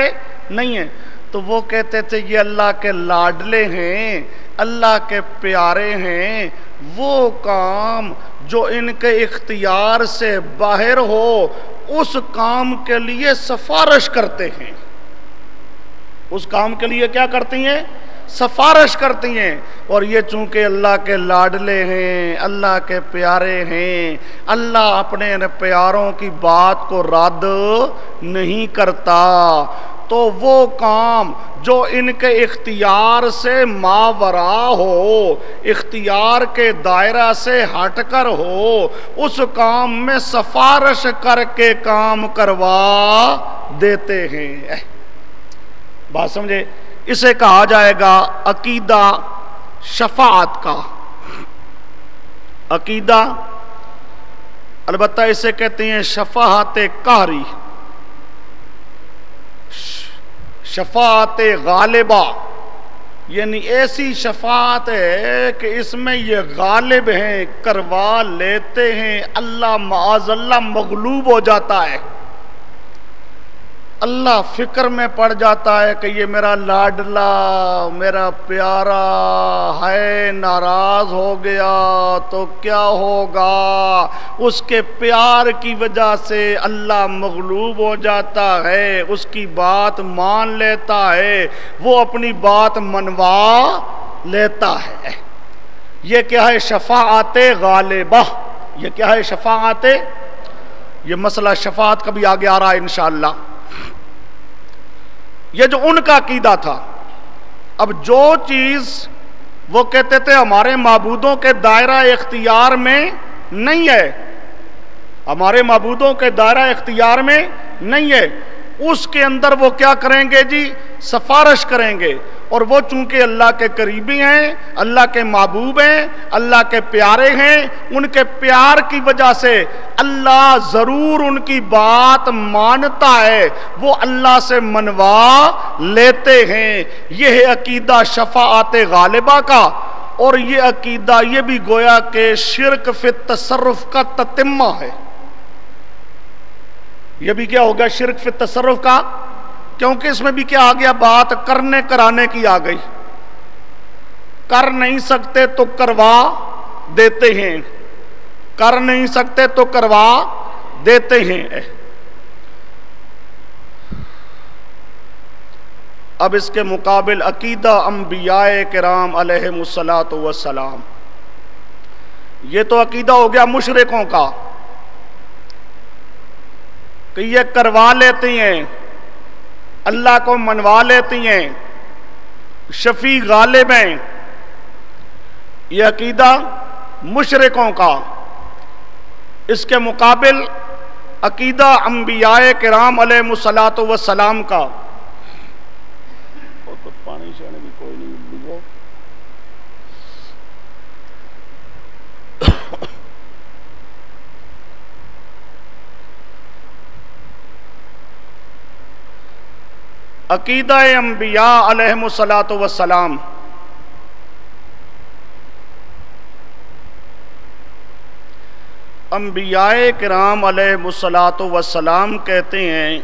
نہیں ہیں، تو وہ کہتے تھے یہ اللہ کے لاڈلے ہیں، اللہ کے پیارے ہیں، وہ کام جو ان کے اختیار سے باہر ہو اس کام کے لیے سفارش کرتے ہیں، اس کام کے لیے کیا کرتی ہیں؟ سفارش کرتی ہیں۔ اور یہ چونکہ اللہ کے لاڈلے ہیں، اللہ کے پیارے ہیں، اللہ اپنے پیاروں کی بات کو رد نہیں کرتا، تو وہ کام جو ان کے اختیار سے ماورا ہو، اختیار کے دائرہ سے ہٹ کر ہو، اس کام میں سفارش کر کے کام کروا دیتے ہیں۔ بات سمجھے؟ اسے کہا جائے گا عقیدہ شفاعت کا عقیدہ، البتہ اسے کہتے ہیں شفاعت قہری، شفاعت غالبہ، یعنی ایسی شفاعت ہے کہ اس میں یہ غالب ہیں، کروا لیتے ہیں، اللہ معاذ اللہ مغلوب ہو جاتا ہے، اللہ فکر میں پڑ جاتا ہے کہ یہ میرا لاڈلا، میرا پیارا ہے، ناراض ہو گیا تو کیا ہوگا؟ اس کے پیار کی وجہ سے اللہ مغلوب ہو جاتا ہے، اس کی بات مان لیتا ہے، وہ اپنی بات منوا لیتا ہے۔ یہ کیا ہے؟ شفاعت غالبہ۔ یہ کیا ہے؟ شفاعت، یہ مسئلہ شفاعت کا بھی آگے آ رہا ہے انشاءاللہ۔ یہ جو ان کا عقیدہ تھا، اب جو چیز وہ کہتے تھے ہمارے معبودوں کے دائرہ اختیار میں نہیں ہے، ہمارے معبودوں کے دائرہ اختیار میں نہیں ہے، اس کے اندر وہ کیا کریں گے جی؟ سفارش کریں گے۔ اور وہ چونکہ اللہ کے قریبی ہیں، اللہ کے محبوب ہیں، اللہ کے پیارے ہیں، ان کے پیار کی وجہ سے اللہ ضرور ان کی بات مانتا ہے، وہ اللہ سے منوا لیتے ہیں۔ یہ ہے عقیدہ شفاعت غالبہ کا، اور یہ عقیدہ یہ بھی گویا کہ شرک فی التصرف کا تتمہ ہے۔ یہ بھی کیا ہوگا؟ شرک فی التصرف کا، کیونکہ اس میں بھی کیا آ گیا؟ بات کرنے کرانے کی آ گئی، کر نہیں سکتے تو کروا دیتے ہیں، کر نہیں سکتے تو کروا دیتے ہیں۔ اب اس کے مقابل عقیدہ انبیاء کرام علیہم الصلاۃ والسلام، یہ تو عقیدہ ہو گیا مشرکوں کا کہ یہ کروا لیتی ہیں، اللہ کو منوا لیتی ہیں، شفیع غالب ہیں، یہ عقیدہ مشرکوں کا۔ اس کے مقابل عقیدہ انبیاء کرام علیہ الصلاۃ والسلام کا، پانی شانے بھی کوئی نہیں لگو، عقیدہ انبیاء علیہم الصلاۃ والسلام، انبیاء کرام علیہم الصلاۃ والسلام کہتے ہیں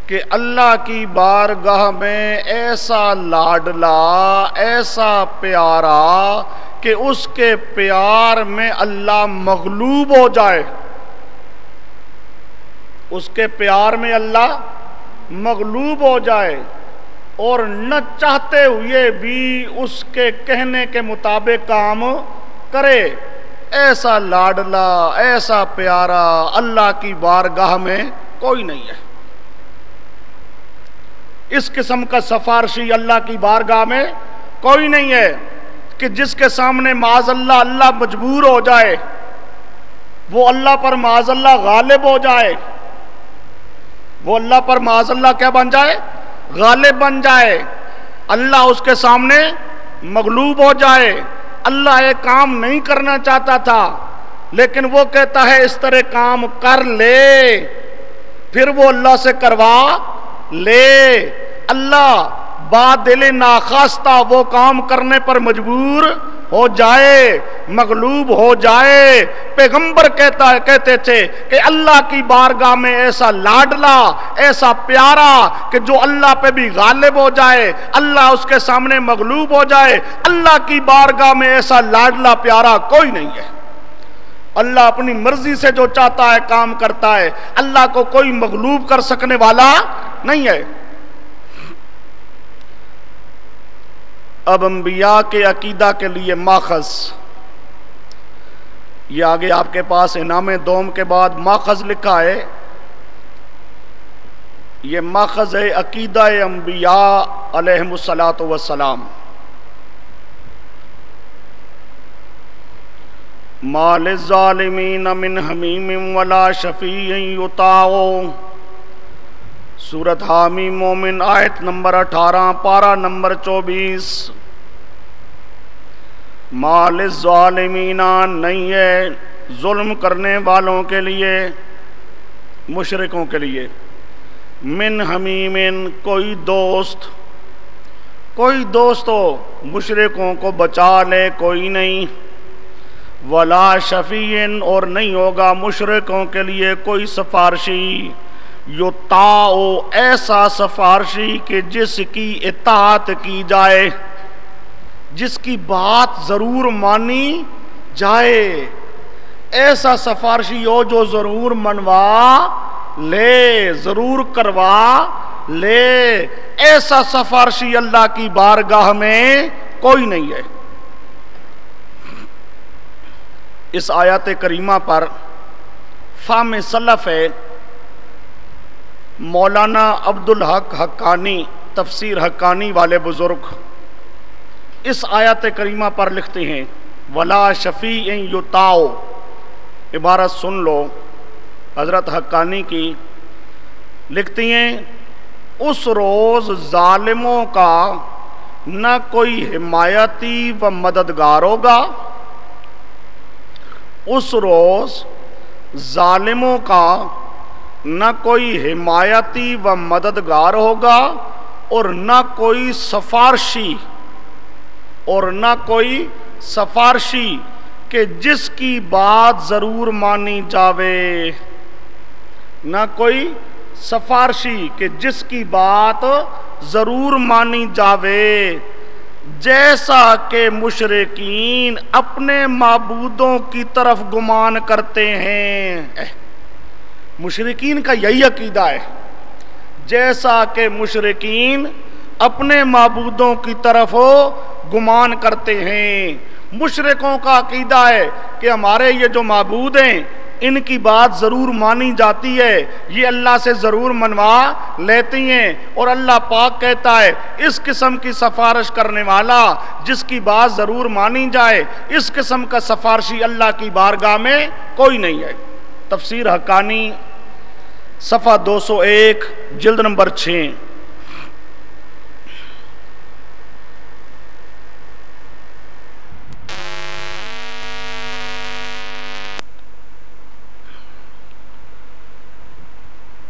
کہ اللہ کی بارگاہ میں ایسا لاڈلا، ایسا پیارا کہ اس کے پیار میں اللہ مغلوب ہو جائے، اس کے پیار میں اللہ مغلوب ہو جائے، اور نہ چاہتے ہوئے بھی اس کے کہنے کے مطابق کام کرے، ایسا لاڈلا، ایسا پیارا اللہ کی بارگاہ میں کوئی نہیں ہے۔ اس قسم کا سفارشی اللہ کی بارگاہ میں کوئی نہیں ہے کہ جس کے سامنے معاذ اللہ اللہ مجبور ہو جائے وہ اللہ پر معاذ اللہ غالب ہو جائے، وہ اللہ پر معاذ اللہ کیا بن جائے؟ غالب بن جائے، اللہ اس کے سامنے مغلوب ہو جائے۔ اللہ ایک کام نہیں کرنا چاہتا تھا لیکن وہ کہتا ہے اس طرح کام کر لے، پھر وہ اللہ سے کروا لے۔ اللہ بادل ناخواستہ وہ کام کرنے پر مجبور ہو جائے، مغلوب ہو جائے۔ پیغمبر کہتے تھے کہ اللہ کی بارگاہ میں ایسا لاڈلا، ایسا پیارا کہ جو اللہ پہ بھی غالب ہو جائے، اللہ اس کے سامنے مغلوب ہو جائے، اللہ کی بارگاہ میں ایسا لاڈلا پیارا کوئی نہیں ہے۔ اللہ اپنی مرضی سے جو چاہتا ہے کام کرتا ہے، اللہ کو کوئی مغلوب کر سکنے والا نہیں ہے۔ اب انبیاء کے عقیدہ کے لیے ماخذ، یہ آگے آپ کے پاس انعام دوم کے بعد ماخذ لکھا ہے، یہ ماخذ ہے عقیدہ انبیاء علیہم الصلاۃ والسلام۔ ما للظالمین من حمیم ولا شفیع یطاع، سورۃ حامیم مومن آیت نمبر 18 پارہ نمبر 24۔ ما للظالمین نہیں ہے ظلم کرنے والوں کے لیے، مشرکوں کے لیے، من حمیم کوئی دوست ہو مشرکوں کو بچا لے کوئی نہیں، ولا شفیع اور نہیں ہوگا مشرکوں کے لیے کوئی سفارشی، یطاع ایسا سفارشی کہ جس کی اطاعت کی جائے، جس کی بات ضرور مانی جائے، ایسا سفارشی ہو جو ضرور منوا لے، ضرور کروا لے، ایسا سفارشی اللہ کی بارگاہ میں کوئی نہیں ہے۔ اس آیات کریمہ پر فہم سلف ہے، مولانا عبدالحق حقانی تفسیر حقانی والے بزرگ اس آیات کریمہ پر لکھتے ہیں ولا شفیع یطاع، عبارت سن لو حضرت حقانی کی، لکھتی ہیں اس روز ظالموں کا نہ کوئی حمایتی و مددگار ہوگا، اس روز ظالموں کا نہ کوئی حمایتی و مددگار ہوگا اور نہ کوئی سفارشی کہ جس کی بات ضرور مانی جاوے، نہ کوئی سفارشی کہ جس کی بات ضرور مانی جاوے، جیسا کہ مشرکین اپنے معبودوں کی طرف گمان کرتے ہیں۔ مشرکین کا یہی عقیدہ ہے، جیسا کہ مشرکین اپنے معبودوں کی طرف گمان کرتے ہیں۔ مشرکوں کا عقیدہ ہے کہ ہمارے یہ جو معبود ہیں ان کی بات ضرور مانی جاتی ہے، یہ اللہ سے ضرور منوا لیتی ہیں، اور اللہ پاک کہتا ہے اس قسم کی سفارش کرنے والا جس کی بات ضرور مانی جائے، اس قسم کا سفارشی اللہ کی بارگاہ میں کوئی نہیں ہے۔ تفسیر حقانی صفحہ 201 جلد نمبر 6۔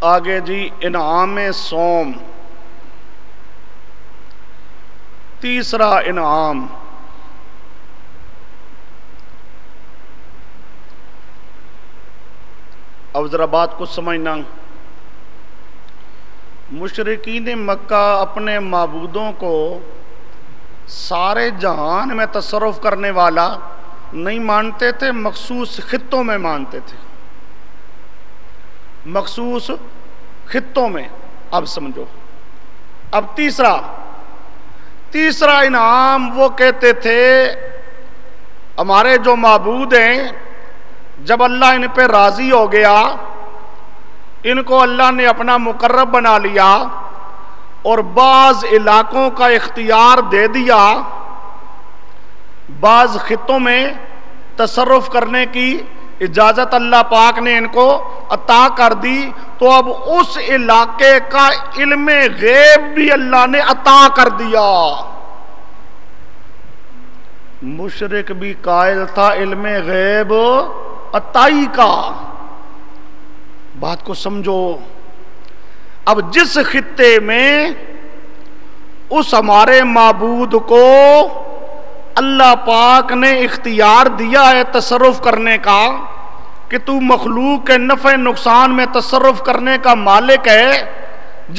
آگے جی انعام صوم، تیسرا انعام، اب ذرا بات کو سمجھنا، مشرکین مکہ اپنے معبودوں کو سارے جہان میں تصرف کرنے والا نہیں مانتے تھے، مخصوص خطوں میں مانتے تھے، مخصوص خطوں میں۔ اب سمجھو، اب تیسرا انعام وہ کہتے تھے ہمارے جو معبود ہیں جب اللہ ان پہ راضی ہو گیا، ان کو اللہ نے اپنا مقرب بنا لیا اور بعض علاقوں کا اختیار دے دیا، بعض خطوں میں تصرف کرنے کی اجازت اللہ پاک نے ان کو عطا کر دی، تو اب اس علاقے کا علم غیب بھی اللہ نے عطا کر دیا۔ مشرک بھی قائل تھا علم غیب عطائی کا۔ بات کو سمجھو، اب جس خطے میں اس ہمارے معبود کو اللہ پاک نے اختیار دیا ہے تصرف کرنے کا، کہ تو مخلوق کے نفع نقصان میں تصرف کرنے کا مالک ہے،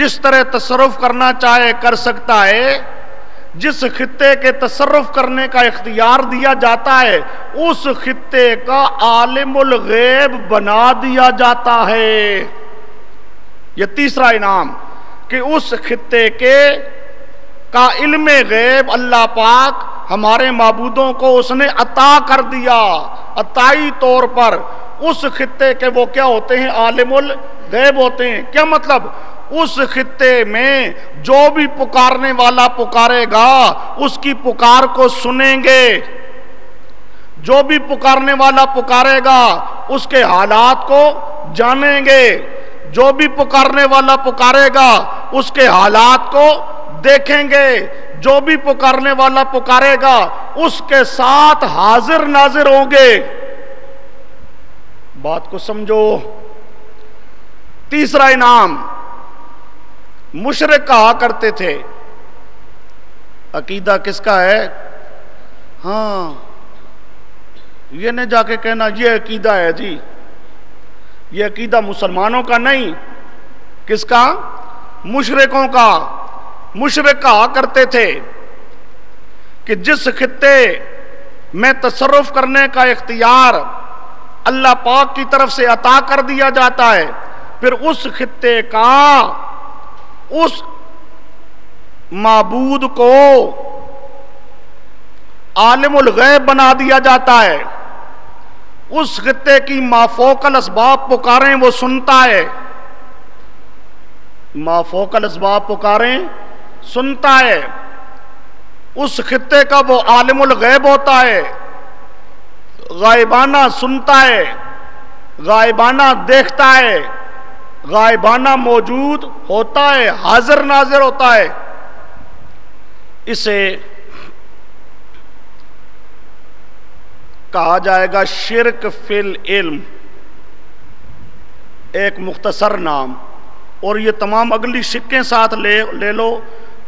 جس طرح تصرف کرنا چاہے کر سکتا ہے، جس خطے کے تصرف کرنے کا اختیار دیا جاتا ہے اس خطے کا عالم الغیب بنا دیا جاتا ہے۔ یہ تیسرا انعام کہ اس خطے کا علم غیب اللہ پاک ہمارے معبودوں کو اس نے عطا کر دیا، عطائی طور پر۔ اس خطے کے وہ کیا ہوتے ہیں؟ عالم الغیب ہوتے ہیں۔ کیا مطلب؟ اس خطے میں جو بھی پکارنے والا پکارے گا اس کی پکار کو سنیں گے، جو بھی پکارنے والا پکارے گا اس کے حالات کو جانیں گے، جو بھی پکارنے والا پکارے گا اس کے حالات کو دیکھیں گے، جو بھی پکارنے والا پکارے گا اس کے ساتھ حاضر ناظر ہوں گے۔ بات کو سمجھو۔ تیسرا انعام، مشرک کہا کرتے تھے عقیدہ کس کا ہے؟ ہاں، یہ نہیں جا کے کہنا یہ عقیدہ ہے جی، یہ عقیدہ مسلمانوں کا نہیں۔ کس کا؟ مشرکوں کا۔ مشرک کہا کرتے تھے کہ جس خطے میں تصرف کرنے کا اختیار اللہ پاک کی طرف سے عطا کر دیا جاتا ہے، پھر اس خطے کا اس معبود کو عالم الغیب بنا دیا جاتا ہے، اس خطے کی مافوق الاسباب پکاریں وہ سنتا ہے، مافوق الاسباب پکاریں سنتا ہے، اس خطے کا وہ عالم الغیب ہوتا ہے، غائبانہ سنتا ہے، غائبانہ دیکھتا ہے، غائبانہ موجود ہوتا ہے، حاضر ناظر ہوتا ہے۔ اسے کہا جائے گا شرک فی العلم، ایک مختصر نام، اور یہ تمام اگلی شکیں ساتھ لے لو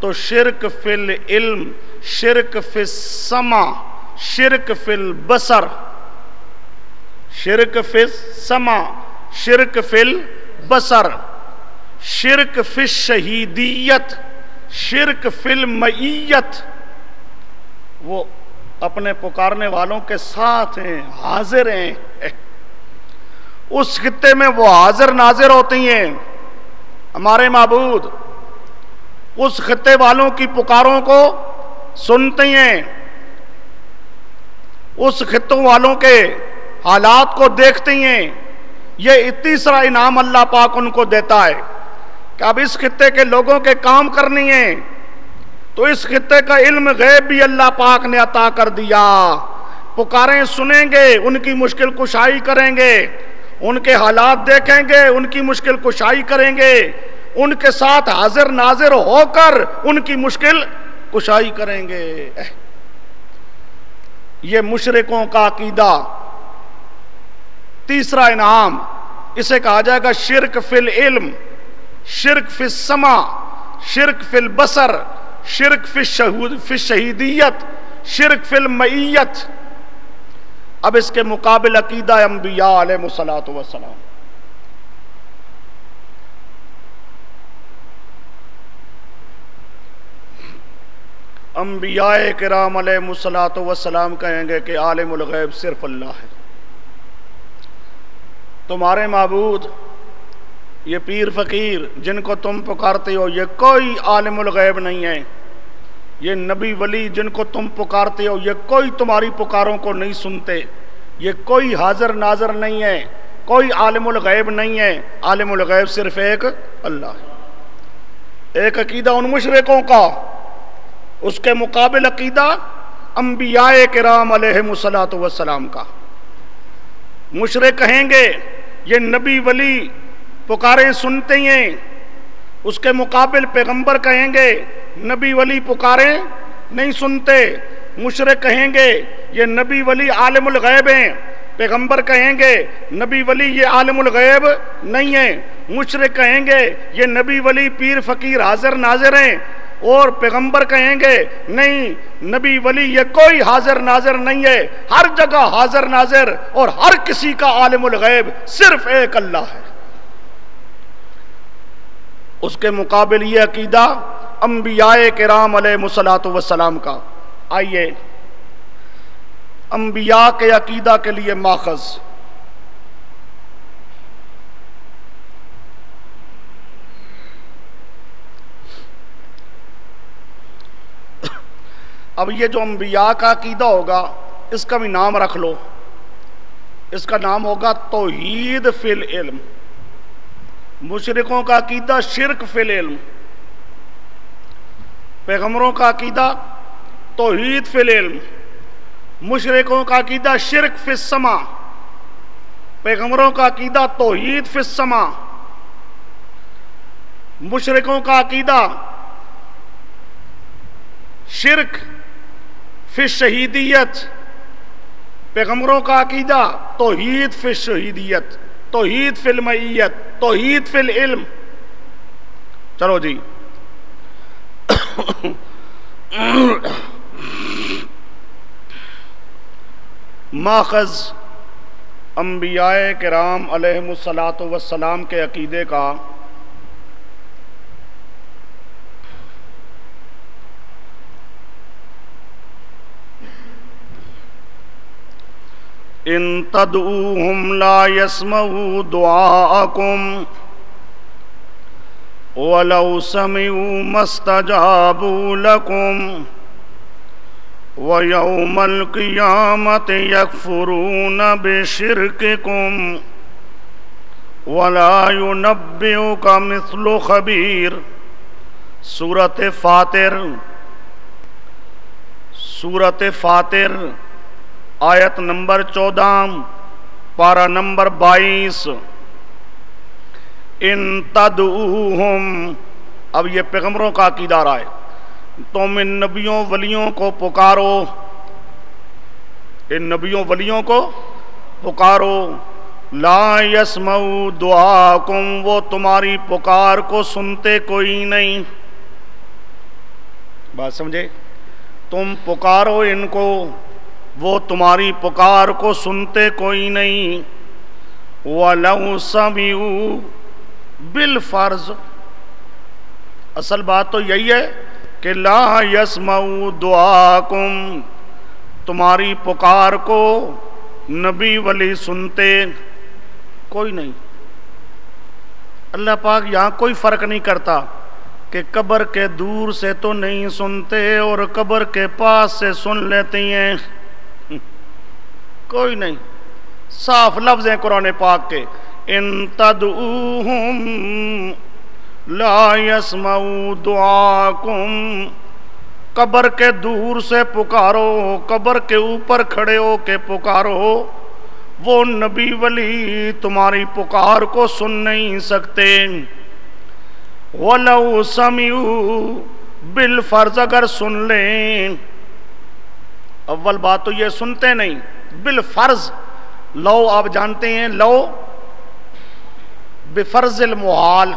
تو شرک فی العلم، شرک فی السمع، شرک فی البصر، شرک فی السمع، شرک فی البصر، شرک فی الشہیدیت، شرک فی المعیت، وہ اپنے پکارنے والوں کے ساتھ ہیں، حاضر ہیں، اس خطے میں وہ حاضر ناظر ہوتی ہیں۔ ہمارے معبود اس خطے والوں کی پکاروں کو سنتی ہیں، اس خطوں والوں کے حالات کو دیکھتی ہیں۔ یہ تیسرا انعام اللہ پاک ان کو دیتا ہے کہ اب اس خطے کے لوگوں کے کام کرنی ہے، تو اس خطے کا علم غیب بھی اللہ پاک نے عطا کر دیا۔ پکاریں سنیں گے، ان کی مشکل کشائی کریں گے، ان کے حالات دیکھیں گے، ان کی مشکل کشائی کریں گے، ان کے ساتھ حاضر ناظر ہو کر ان کی مشکل کشائی کریں گے۔ یہ مشرکوں کا عقیدہ۔ تیسرا انعام، اسے کہا جائے گا شرک فی العلم، شرک فی السمع، شرک فی البصر، شرک فی الشہیدیت، شرک فی المعیت۔ اب اس کے مقابل عقیدہ انبیاء علیہ الصلوۃ والسلام۔ انبیاء کرام علیہ الصلوۃ والسلام کہیں گے کہ عالم الغیب صرف اللہ ہے۔ تمہارے معبود یہ پیر فقیر جن کو تم پکارتے ہو یہ کوئی عالم الغیب نہیں ہے، یہ نبی ولی جن کو تم پکارتے ہو یہ کوئی تمہاری پکاروں کو نہیں سنتے، یہ کوئی حاضر ناظر نہیں ہے، کوئی عالم الغیب نہیں ہے، عالم الغیب صرف ایک اللہ ہے۔ ایک عقیدہ ان مشرکوں کا، اس کے مقابل عقیدہ انبیاء کرام علیہم الصلوۃ والسلام کا۔ مشرک کہیں گے یہ نبی ولی پکارے سنتے ہیں، اس کے مقابل پیغمبر کہیں گے نبی ولی پکارے نہیں سنتے۔ مشرک کہیں گے یہ نبی ولی عالم الغیب ہیں، پیغمبر کہیں گے نبی ولی یہ عالم الغیب نہیں ہے۔ مشرک کہیں گے یہ نبی ولی پیر فقیر حاضر ناظر ہیں، اور پیغمبر کہیں گے نہیں نبی ولی یہ کوئی حاضر ناظر نہیں ہے، ہر جگہ حاضر ناظر اور ہر کسی کا عالم الغیب صرف ایک اللہ ہے۔ اس کے مقابل یہ عقیدہ انبیاء کرام علیہ الصلوۃ والسلام کا۔ آئیے انبیاء کے عقیدہ کے لیے ماخذ، اب یہ جو انبیاء کا عقیدہ ہوگا اس کا بھی نام رکھ لو، اس کا نام ہوگا توحید فی العلم۔ مشرکوں کا عقیدہ شرک فی العلم، پیغمبروں کا عقیدہ توحید فی العلم۔ مشرکوں کا عقیدہ شرک فی السماء، پیغمبروں کا عقیدہ توحید فی السماء۔ مشرکوں کا عقیدہ شرک فی الشہیدیت، پیغمبروں کا عقیدہ توحید فی الشہیدیت، توحید فی المعیت، توحید فی العلم۔ چلو جی ماخذ انبیاء کرام علیہم الصلوۃ والسلام کے عقیدے کا، ان تدعوہم لا يسمعوا دعاءکم ولو سمعوا ما استجابوا لکم وَيَوْمَ الْقِيَامَةِ يَكْفُرُونَ بِشِرْكِكُمْ وَلَا يُنَبِّئُكَ مِثْلُ خَبِيرٍ۔ سورۃ فاطر، سورۃ فاطر آیت نمبر 14 پارہ نمبر 22۔ ان تدعوہم، اب یہ پیغمبروں کا عقیدہ رہا ہے، تم ان نبیوں ولیوں کو پکارو، ان نبیوں ولیوں کو پکارو، لا یسمعوا دعاکم، وہ تمہاری پکار کو سنتے کوئی نہیں۔ بات سمجھے؟ تم پکارو ان کو، وہ تمہاری پکار کو سنتے کوئی نہیں۔ وَلَوْ سَمِعُوا بالفرض، اصل بات تو یہی ہے کہ لا یسمعوا دعاکم، تمہاری پکار کو نبی ولی سنتے کوئی نہیں۔ اللہ پاک یہاں کوئی فرق نہیں کرتا کہ قبر کے دور سے تو نہیں سنتے اور قبر کے پاس سے سن لیتے ہیں، کوئی نہیں، صاف لفظ ہیں قرآن پاک کے، ان تدعوہم لا یسمعوا دعاکم، قبر کے دور سے پکارو، قبر کے اوپر کھڑے ہو کے پکارو، وہ نبی ولی تمہاری پکار کو سن نہیں سکتے۔ وَلَوْ سَمِعُوا بالفرض، اگر سن لیں، اول بات تو یہ سنتے نہیں، بالفرض، لو آپ جانتے ہیں، لو بفرض المحال،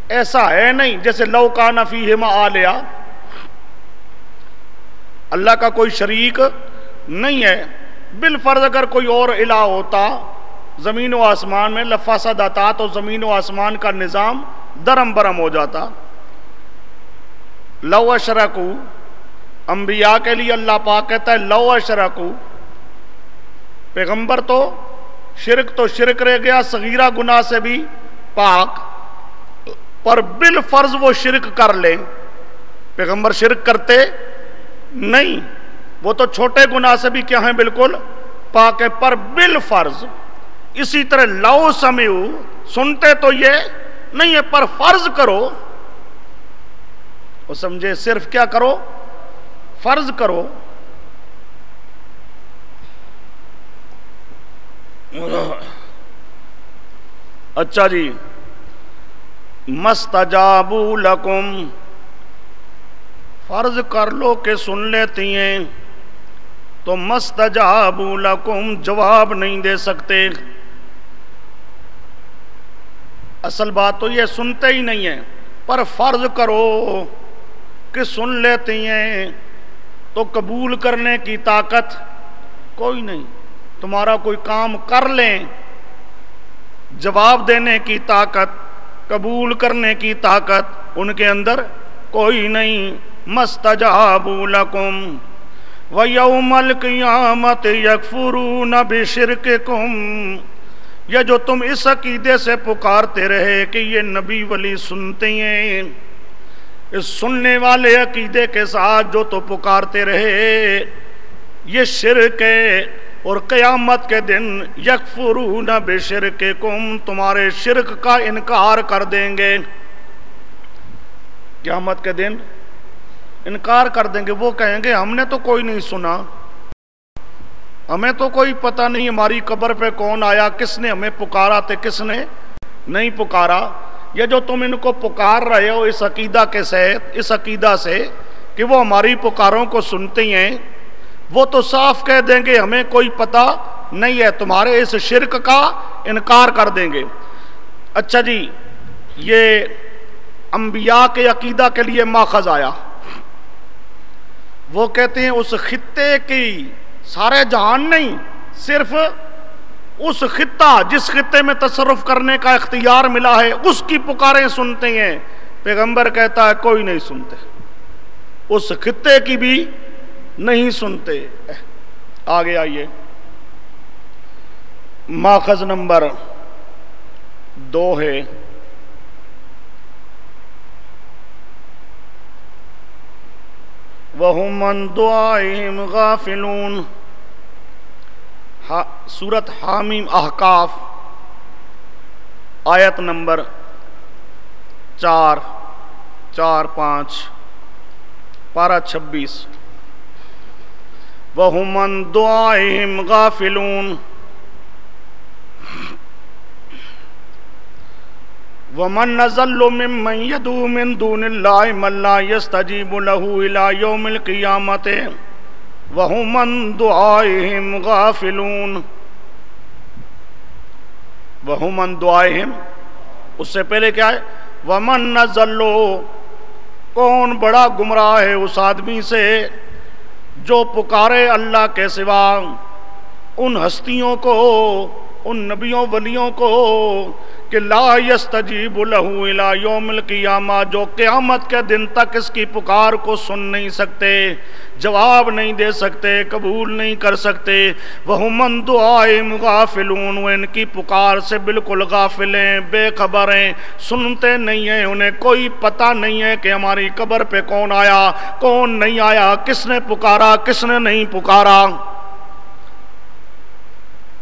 ایسا ہے نہیں جیسے لو کان فیہما آلیہ، اللہ کا کوئی شریک نہیں ہے، بالفرض اگر کوئی اور الہ ہوتا زمین و آسمان میں لفسدتا، تو زمین و آسمان کا نظام درم برم ہو جاتا۔ لو اشرکو، انبیاء کے لیے اللہ پاک کہتا ہے لو اشرکو، پیغمبر تو شرک رہ گیا، صغیرہ گناہ سے بھی پاک، پر بالفرض وہ شرک کر لیں، پیغمبر شرک کرتے نہیں، وہ تو چھوٹے گناہ سے بھی کیا ہیں، بالکل پاک ہے، پر بالفرض۔ اسی طرح لو سمعوا، سنتے تو یہ نہیں ہے پر فرض کرو، وہ سمجھے، صرف کیا کرو، فرض کرو۔ اچھا جی، مستجابو لکم، فرض کر لو کہ سن لیتی ہیں تو مستجابو لکم جواب نہیں دے سکتے۔ اصل بات تو یہ سنتے ہی نہیں ہیں، پر فرض کرو کہ سن لیتی ہیں تو قبول کرنے کی طاقت کوئی نہیں۔ تمہارا کوئی کام کر لیں، جواب دینے کی طاقت، قبول کرنے کی طاقت ان کے اندر کوئی نہیں۔ مستجابوا لکم ویوم القیامت یکفرون بشرککم، یہ جو تم اس عقیدے سے پکارتے رہے کہ یہ نبی ولی سنتے ہیں، اس سننے والے عقیدے کے ساتھ جو تو پکارتے رہے یہ شرک ہے، اور قیامت کے دن یکفرون بشرککم تمہارے شرک کا انکار کر دیں گے۔ قیامت کے دن انکار کر دیں گے، وہ کہیں گے ہم نے تو کوئی نہیں سنا، ہمیں تو کوئی پتہ نہیں ہماری قبر پہ کون آیا، کس نے ہمیں پکارا تھے کس نے نہیں پکارا۔ یہ جو تم ان کو پکار رہے ہو اس عقیدہ کے ساتھ، اس عقیدہ سے کہ وہ ہماری پکاروں کو سنتے ہیں، وہ تو صاف کہہ دیں گے ہمیں کوئی پتہ نہیں ہے، تمہارے اس شرک کا انکار کر دیں گے۔ اچھا جی، یہ انبیاء کے عقیدہ کے لیے ماخذ آیا۔ وہ کہتے ہیں اس خطے کی، سارے جہان نہیں، صرف اس خطہ جس خطے میں تصرف کرنے کا اختیار ملا ہے اس کی پکاریں سنتے ہیں۔ پیغمبر کہتا ہے کوئی نہیں سنتے، اس خطے کی بھی نہیں سنتے۔ آگے آئیے، ماخذ نمبر 2 ہے وَهُمْ عَنْ دُعَائِهِمْ غَافِلُونَ، سورۃ حامیم احقاف آیت نمبر 4، 5، پارہ 26۔ وَهُمْ عَنْ دُعَائِهِمْ غَافِلُونَ وَمَنْ أَضَلُّ مِمَّنْ يَدْعُو مِنْ دُونِ اللَّهِ مَنْ لَا يَسْتَجِيبُ لَهُ إِلَى يَوْمِ الْقِيَامَةِ وَهُمْ عَنْ دُعَائِهِمْ غَافِلُونَ۔ وَهُمْ عَنْ دُعَائِهِمْ، اس سے پہلے کیا ہے؟ وَمَنْ أَضَلُّ، کون بڑا گمراہ ہے اس آدمی سے جو پکارے اللہ کے سوا ان ہستیوں کو، ان نبیوں ولیوں کو کہ لا یستجیب لہ الی یوم القیامہ، جو قیامت کے دن تک اس کی پکار کو سن نہیں سکتے، جواب نہیں دے سکتے، قبول نہیں کر سکتے۔ وَهُمْ عَنْ دُعَائِهِمْ غَافِلُونَ، وہ ان کی پکار سے بالکل غافل ہیں، بے خبر ہیں، سنتے نہیں ہیں، انہیں کوئی پتہ نہیں ہے کہ ہماری قبر پہ کون آیا کون نہیں آیا، کس نے پکارا کس نے نہیں پکارا۔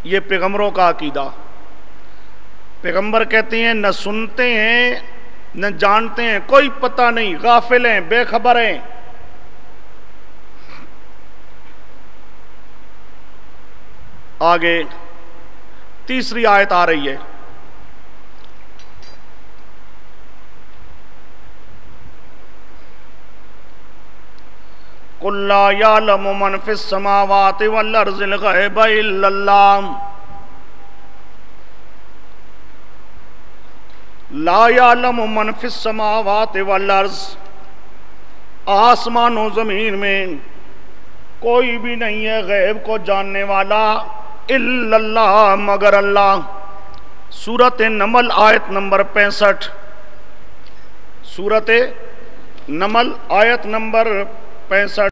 یہ پیغمبروں کا عقیدہ۔ پیغمبر کہتے ہیں نہ سنتے ہیں نہ جانتے ہیں، کوئی پتہ نہیں، غافل ہیں، بے خبر ہیں۔ آگے تیسری آیت آ رہی ہے، قُلْ لَا يَعْلَمُ مَنْ فِي السَّمَاوَاتِ وَالْأَرْضِ الْغَيْبَ إِلَّا اللَّهُ، لا یعلم من فی السماوات والارض، آسمان و زمین میں کوئی بھی نہیں ہے غیب کو جاننے والا الا اللہ، مگر اللہ۔ سورۃ نمل آیت نمبر 65، سورۃ نمل آیت نمبر 65۔